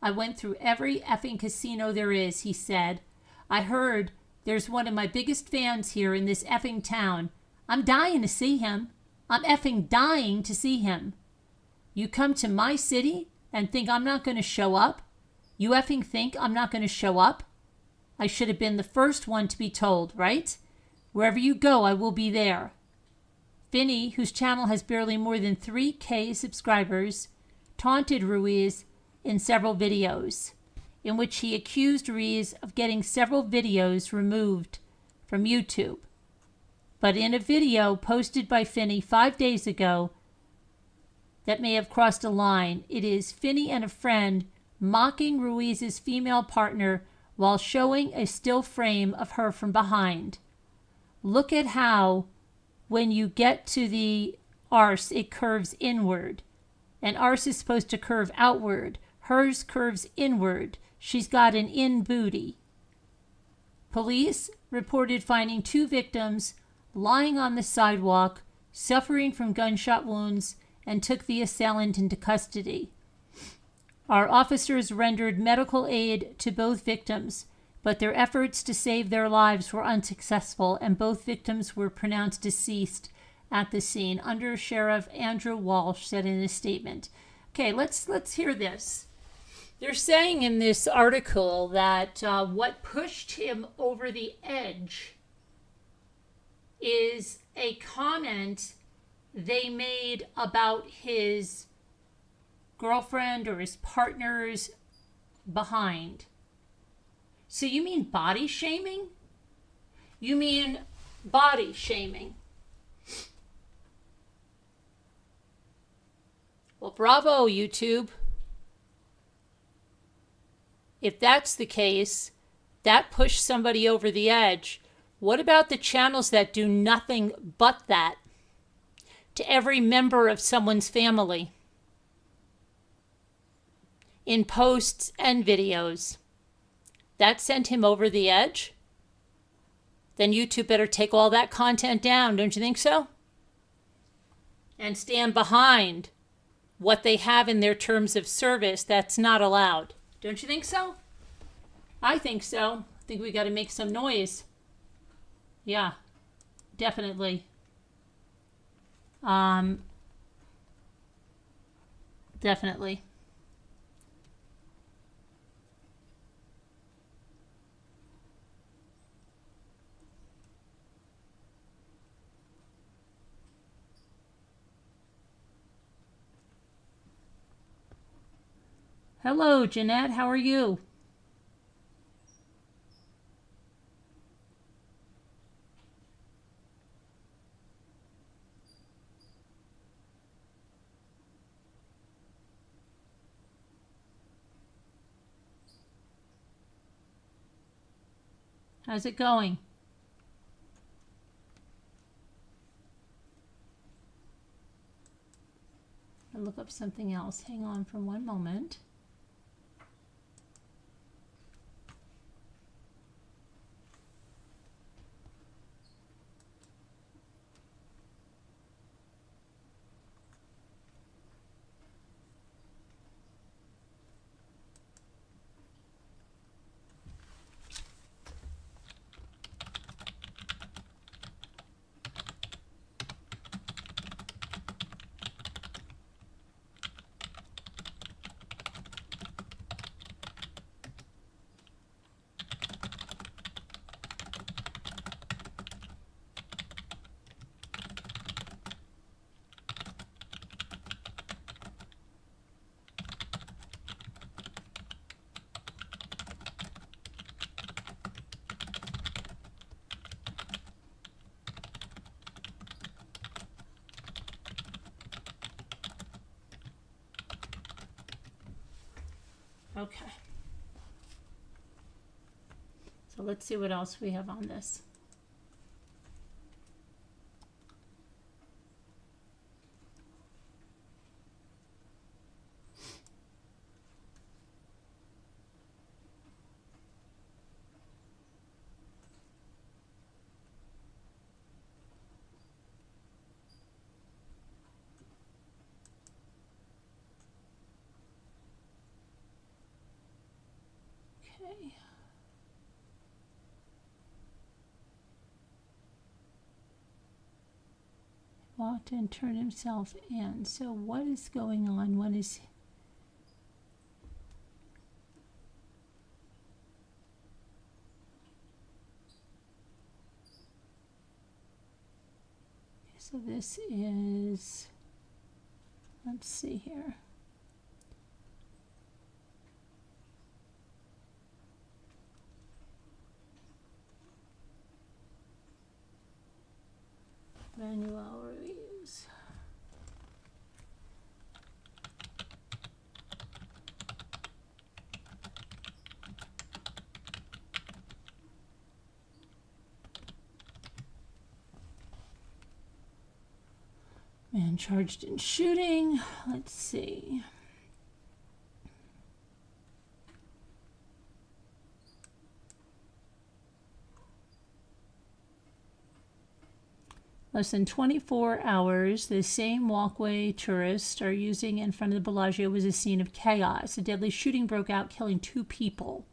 "I went through every effing casino there is," he said. "I heard there's one of my biggest fans here in this effing town. I'm dying to see him. I'm effing dying to see him. You come to my city and think I'm not going to show up? You effing think I'm not going to show up? I should have been the first one to be told, right? Wherever you go, I will be there." Finney, whose channel has barely more than 3K subscribers, taunted Ruiz in several videos, in which he accused Ruiz of getting several videos removed from YouTube. But in a video posted by Finney 5 days ago that may have crossed a line, it is Finney and a friend mocking Ruiz's female partner while showing a still frame of her from behind. Look at how, when you get to the arse, it curves inward. And arse is supposed to curve outward. Hers curves inward. She's got an in booty. Police reported finding 2 victims lying on the sidewalk, suffering from gunshot wounds, and took the assailant into custody. Our officers rendered medical aid to both victims, but their efforts to save their lives were unsuccessful, and both victims were pronounced deceased at the scene, Under Sheriff Andrew Walsh said in a statement. Okay, let's hear this. They're saying in this article that what pushed him over the edge is a comment they made about his girlfriend or his partner's behind. So you mean body shaming? You mean body shaming? Well, bravo, YouTube. If that's the case, that pushed somebody over the edge. What about the channels that do nothing but that to every member of someone's family in posts and videos? That sent him over the edge? Then YouTube better take all that content down, don't you think so? And stand behind what they have in their terms of service that's not allowed. Don't you think so? I think so. I think we got to make some noise. Yeah, definitely. Definitely. Hello, Jeanette. How are you? How's it going? I'll look up something else. Hang on for one moment. Okay. So let's see what else we have on this. Okay. Walked and turned himself in. So what is going on? What is... So this is... Let's see here. Manuel Ruiz. Man charged in shooting. Let's see. Less than 24 hours, the same walkway tourists are using in front of the Bellagio was a scene of chaos. A deadly shooting broke out, killing 2 people.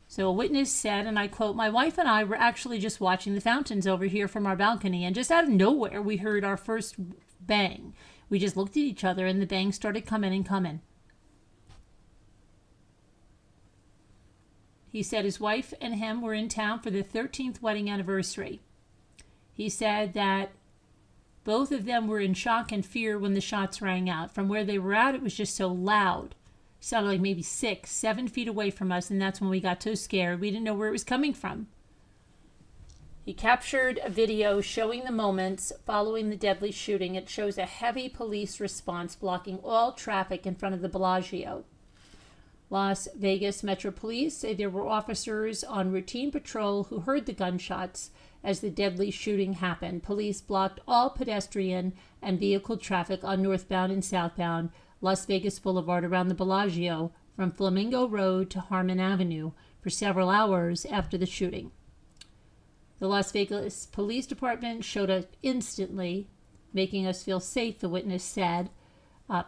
So a witness said, and I quote, "My wife and I were actually just watching the fountains over here from our balcony, and just out of nowhere, we heard our first bang. We just looked at each other, and the bang started coming and coming." He said his wife and him were in town for their 13th wedding anniversary. He said that both of them were in shock and fear when the shots rang out. From where they were at, it was just so loud. It sounded like maybe 6, 7 feet away from us, and that's when we got so scared. We didn't know where it was coming from. He captured a video showing the moments following the deadly shooting. It shows a heavy police response blocking all traffic in front of the Bellagio. Las Vegas Metro Police say there were officers on routine patrol who heard the gunshots as the deadly shooting happened. Police blocked all pedestrian and vehicle traffic on northbound and southbound Las Vegas Boulevard around the Bellagio from Flamingo Road to Harmon Avenue for several hours after the shooting. The Las Vegas Police Department showed up instantly, making us feel safe, the witness said.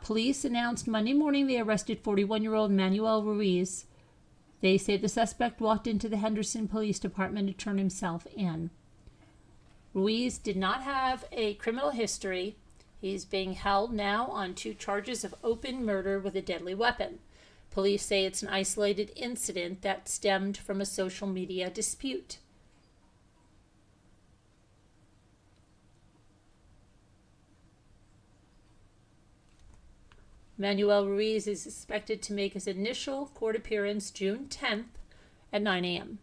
Police announced Monday morning they arrested 41-year-old Manuel Ruiz. They say the suspect walked into the Henderson Police Department to turn himself in. Ruiz did not have a criminal history. He's being held now on 2 charges of open murder with a deadly weapon. Police say it's an isolated incident that stemmed from a social media dispute. Manuel Ruiz is expected to make his initial court appearance June 10th at 9 a.m.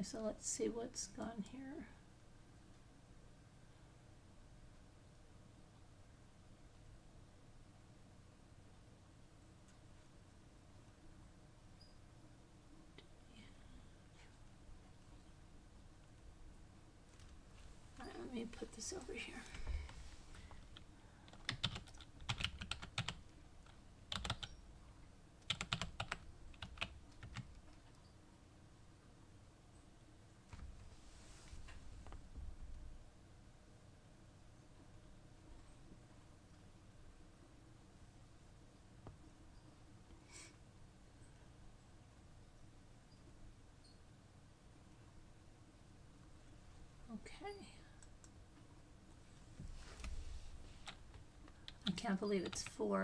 So let's see what's gone here. All right, let me put this over here. Okay. I can't believe it's 4.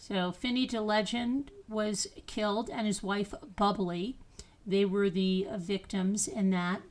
So Finney the Legend was killed, and his wife Bubbly. They were the victims in that.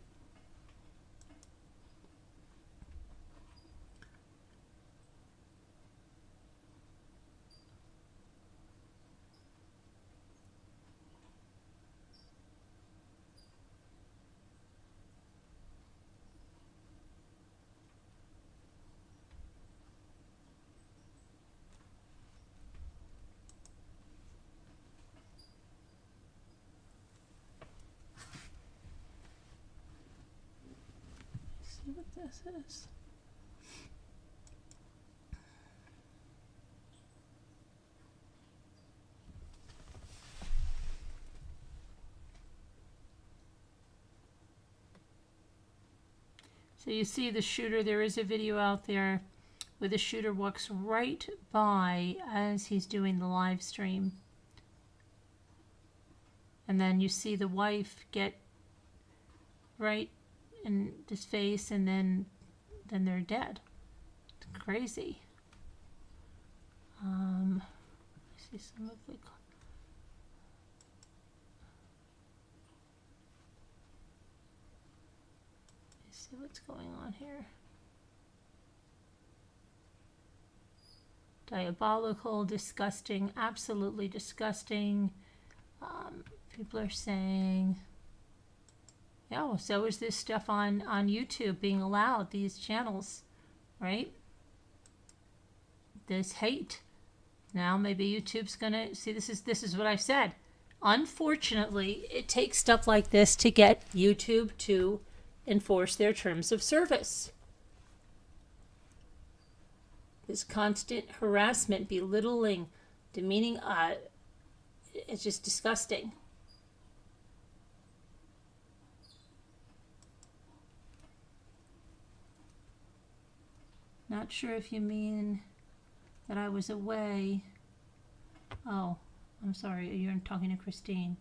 See what this is. So you see the shooter, there is a video out there where the shooter walks right by as he's doing the live stream. And then you see the wife get right in his face, and then they're dead. It's crazy. I see some of the... See what's going on here. Diabolical, disgusting, absolutely disgusting. People are saying, yeah, well, so is this stuff on YouTube being allowed, these channels, right? This hate. Now maybe YouTube's gonna see, this is what I've said. Unfortunately, it takes stuff like this to get YouTube to enforce their terms of service. This constant harassment, belittling, demeaning, it's just disgusting. Not sure if you mean that I was away. Oh, I'm sorry, you're talking to Christine.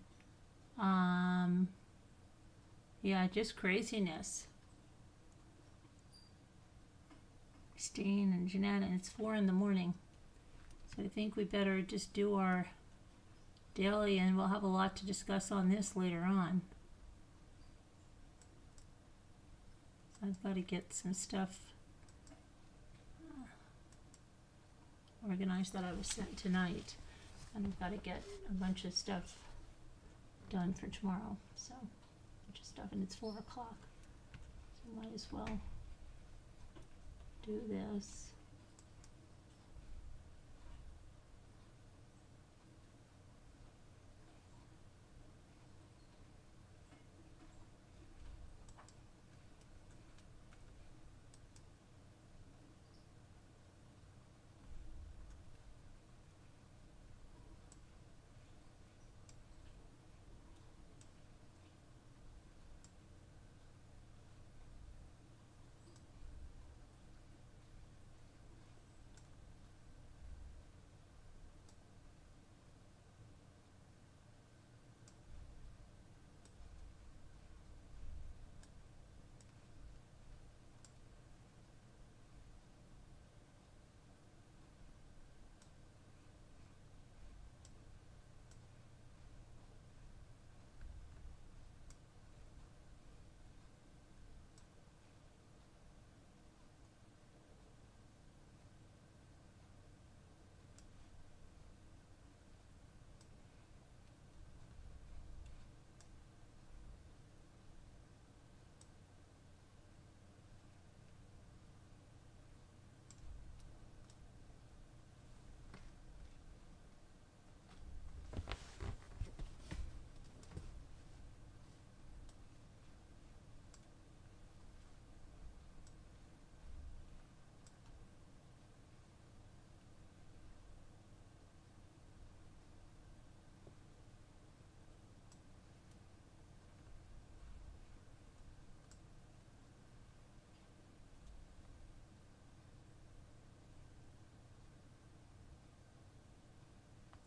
Yeah, just craziness. Christine and Jeanette, and it's 4 in the morning. So I think we better just do our daily, and we'll have a lot to discuss on this later on. So I've got to get some stuff organized that I was sent tonight. And I've got to get a bunch of stuff done for tomorrow. So, bunch of stuff, and it's 4 o'clock. So might as well do this.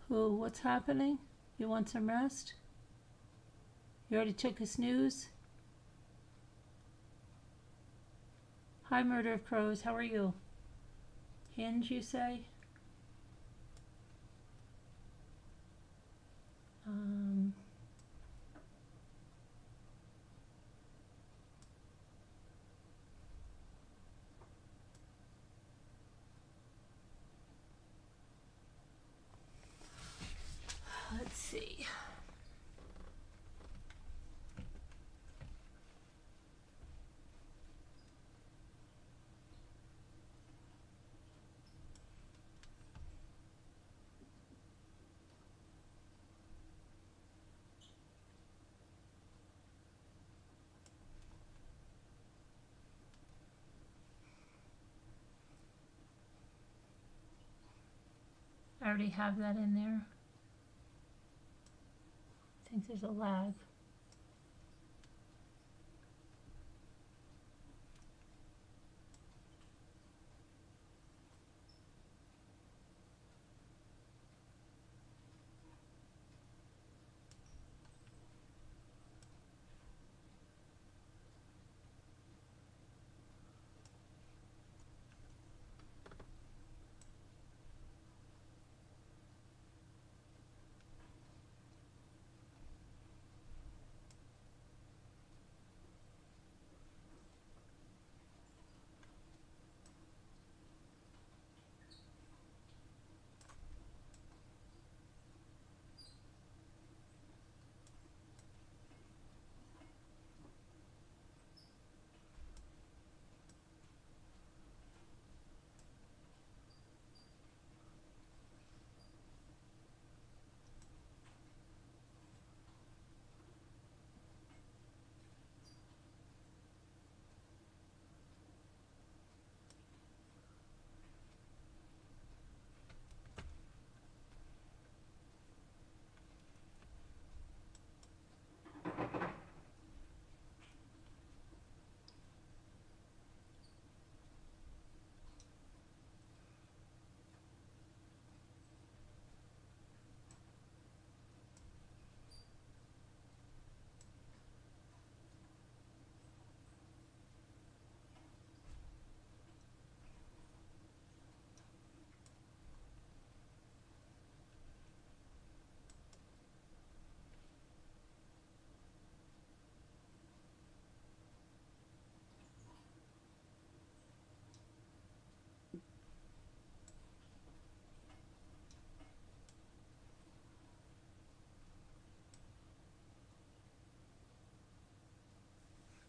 Who, what's happening? You want some rest? You already took a snooze? Hi, Murder of Crows, how are you? Hinge, you say? already have that in there. I think there's a lag.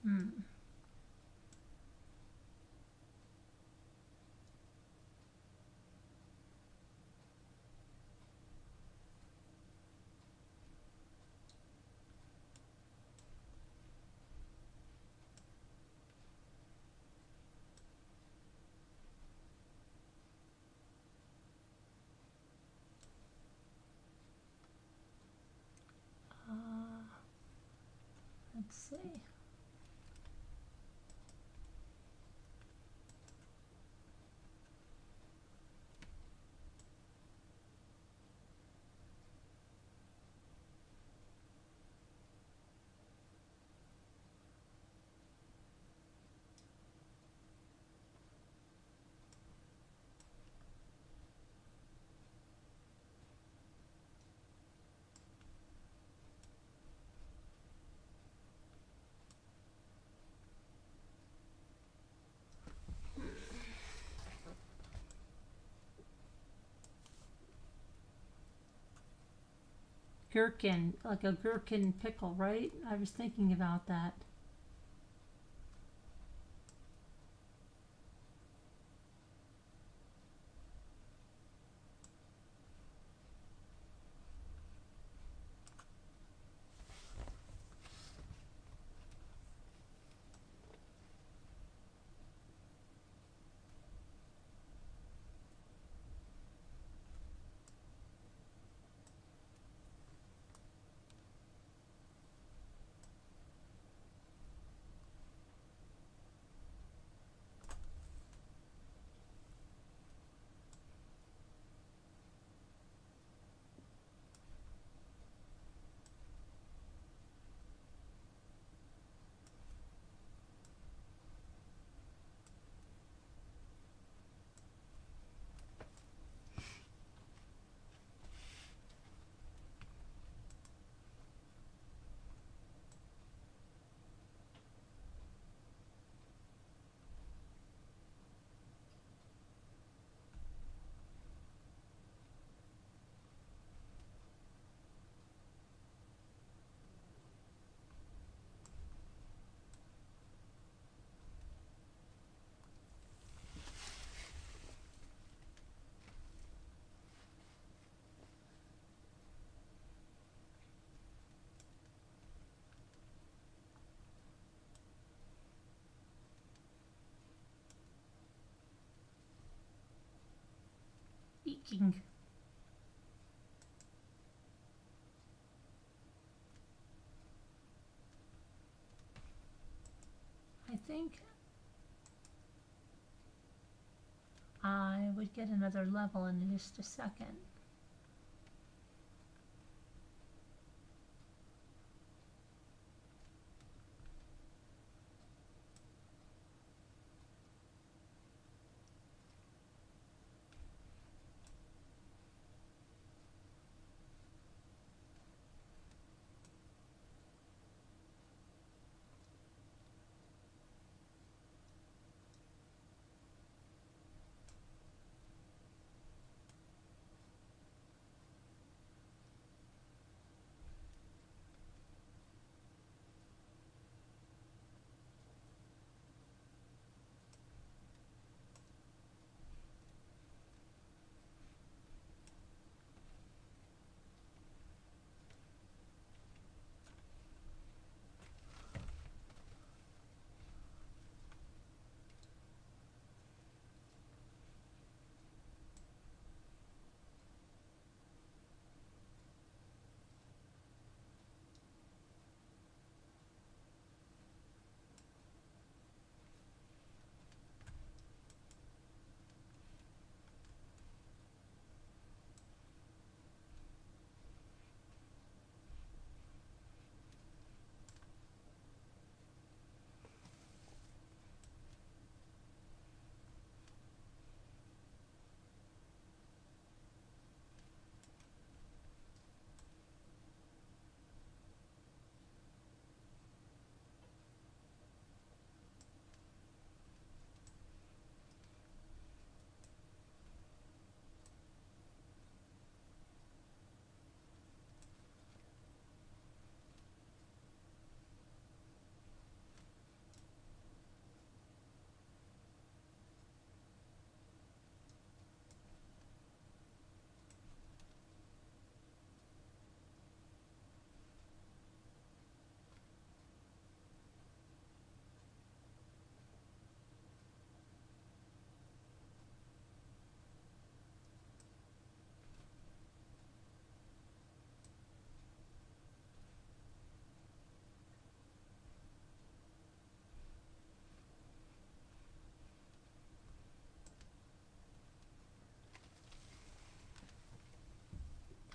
Hmm. Let's see. Gherkin, like a gherkin pickle, right? I was thinking about that. Eking. think I would get another level in just a second.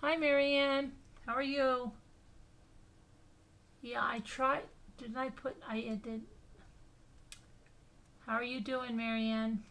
Hi, Marianne. How are you? Yeah, I tried. Didn't I put? I did. How are you doing, Marianne?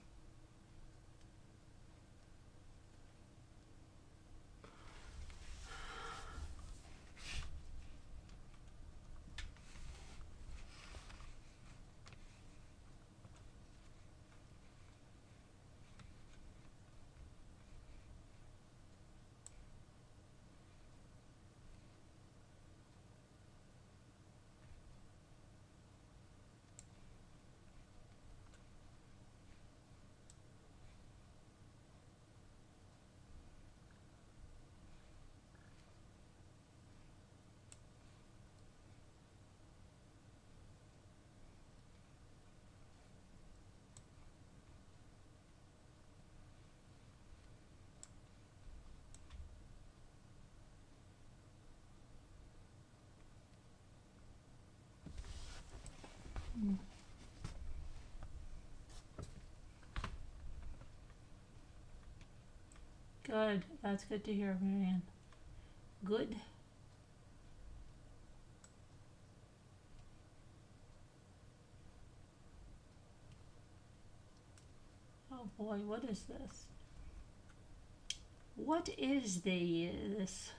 Good. That's good to hear, Marianne. Good. Oh boy, what is this? What is this?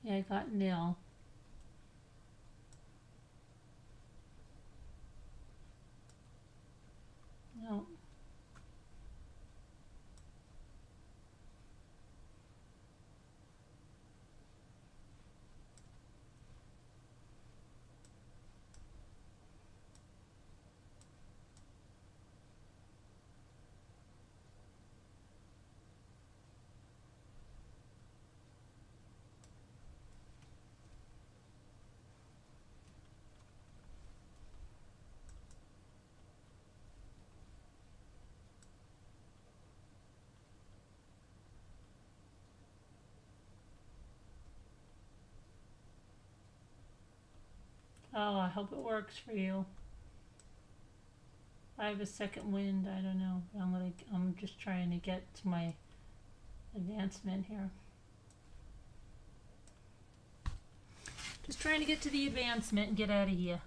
Yeah, I got nil. No. Oh, I hope it works for you. I have a second wind. I don't know. I'm just trying to get to my advancement here. Just trying to get to the advancement and get out of here.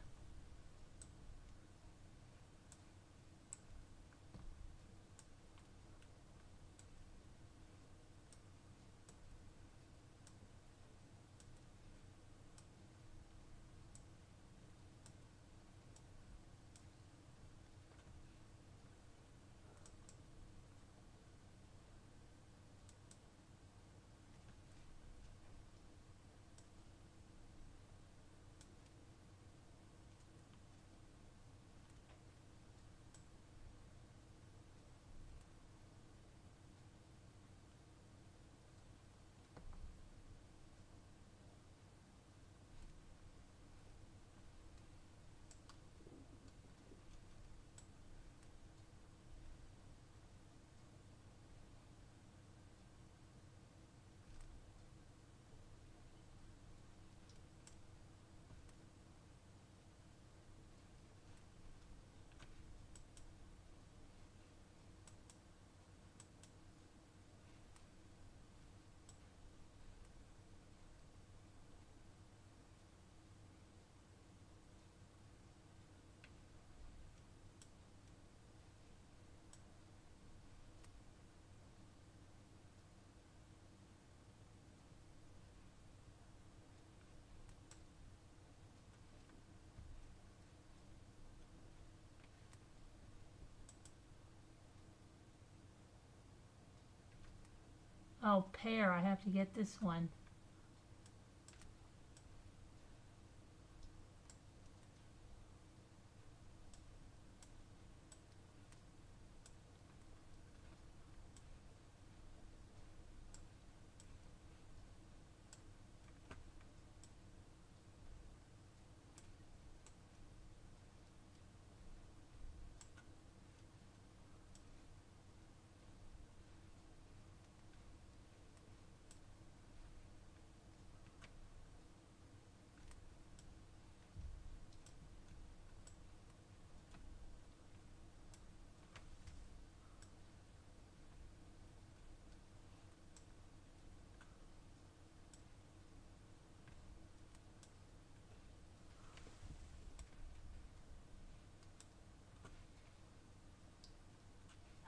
Oh, pair. I have to get this one.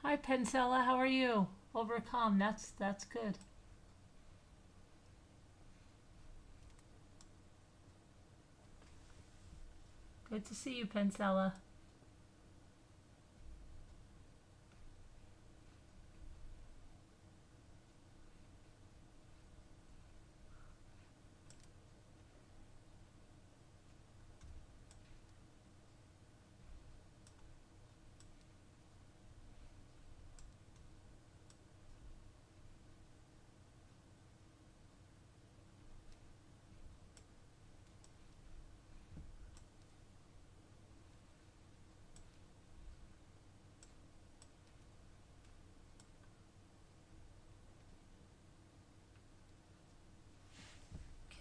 Hi, Pencella. How are you? Overcome. That's good. Good to see you, Pencella.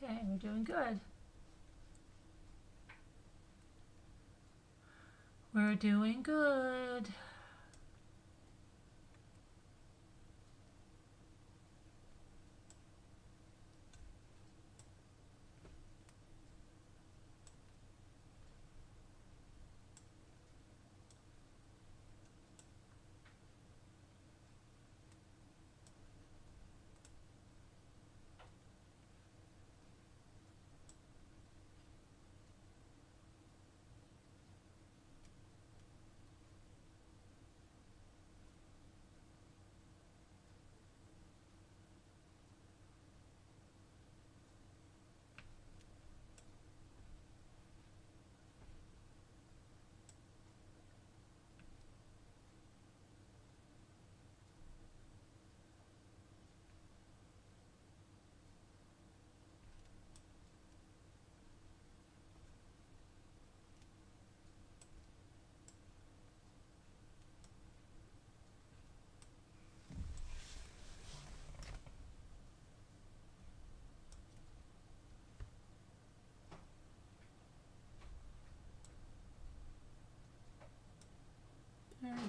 Okay, we're doing good. We're doing good.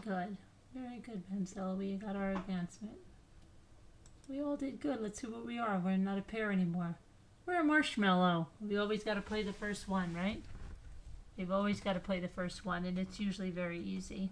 good. Very good, Pencil. We got our advancement. We all did good. Let's see what we are. We're not a pair anymore. We're a marshmallow. We always got to play the first one, right? We've always got to play the first one, and it's usually very easy.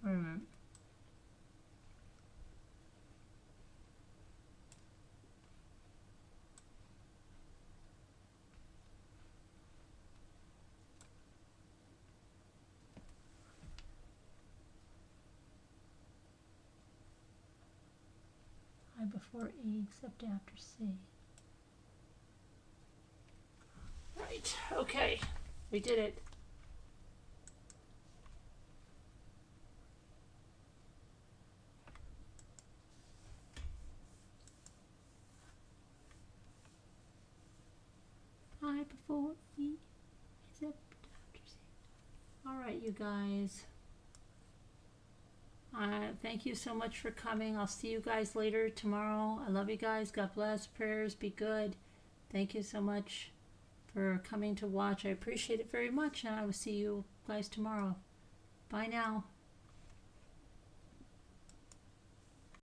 Hmm. I before E except after C. Right, okay. We did it. I before E except after C. Alright, you guys. Thank you so much for coming. I'll see you guys later tomorrow. I love you guys. God bless. Prayers. Be good. Thank you so much for coming to watch. I appreciate it very much, and I will see you guys tomorrow. Bye now.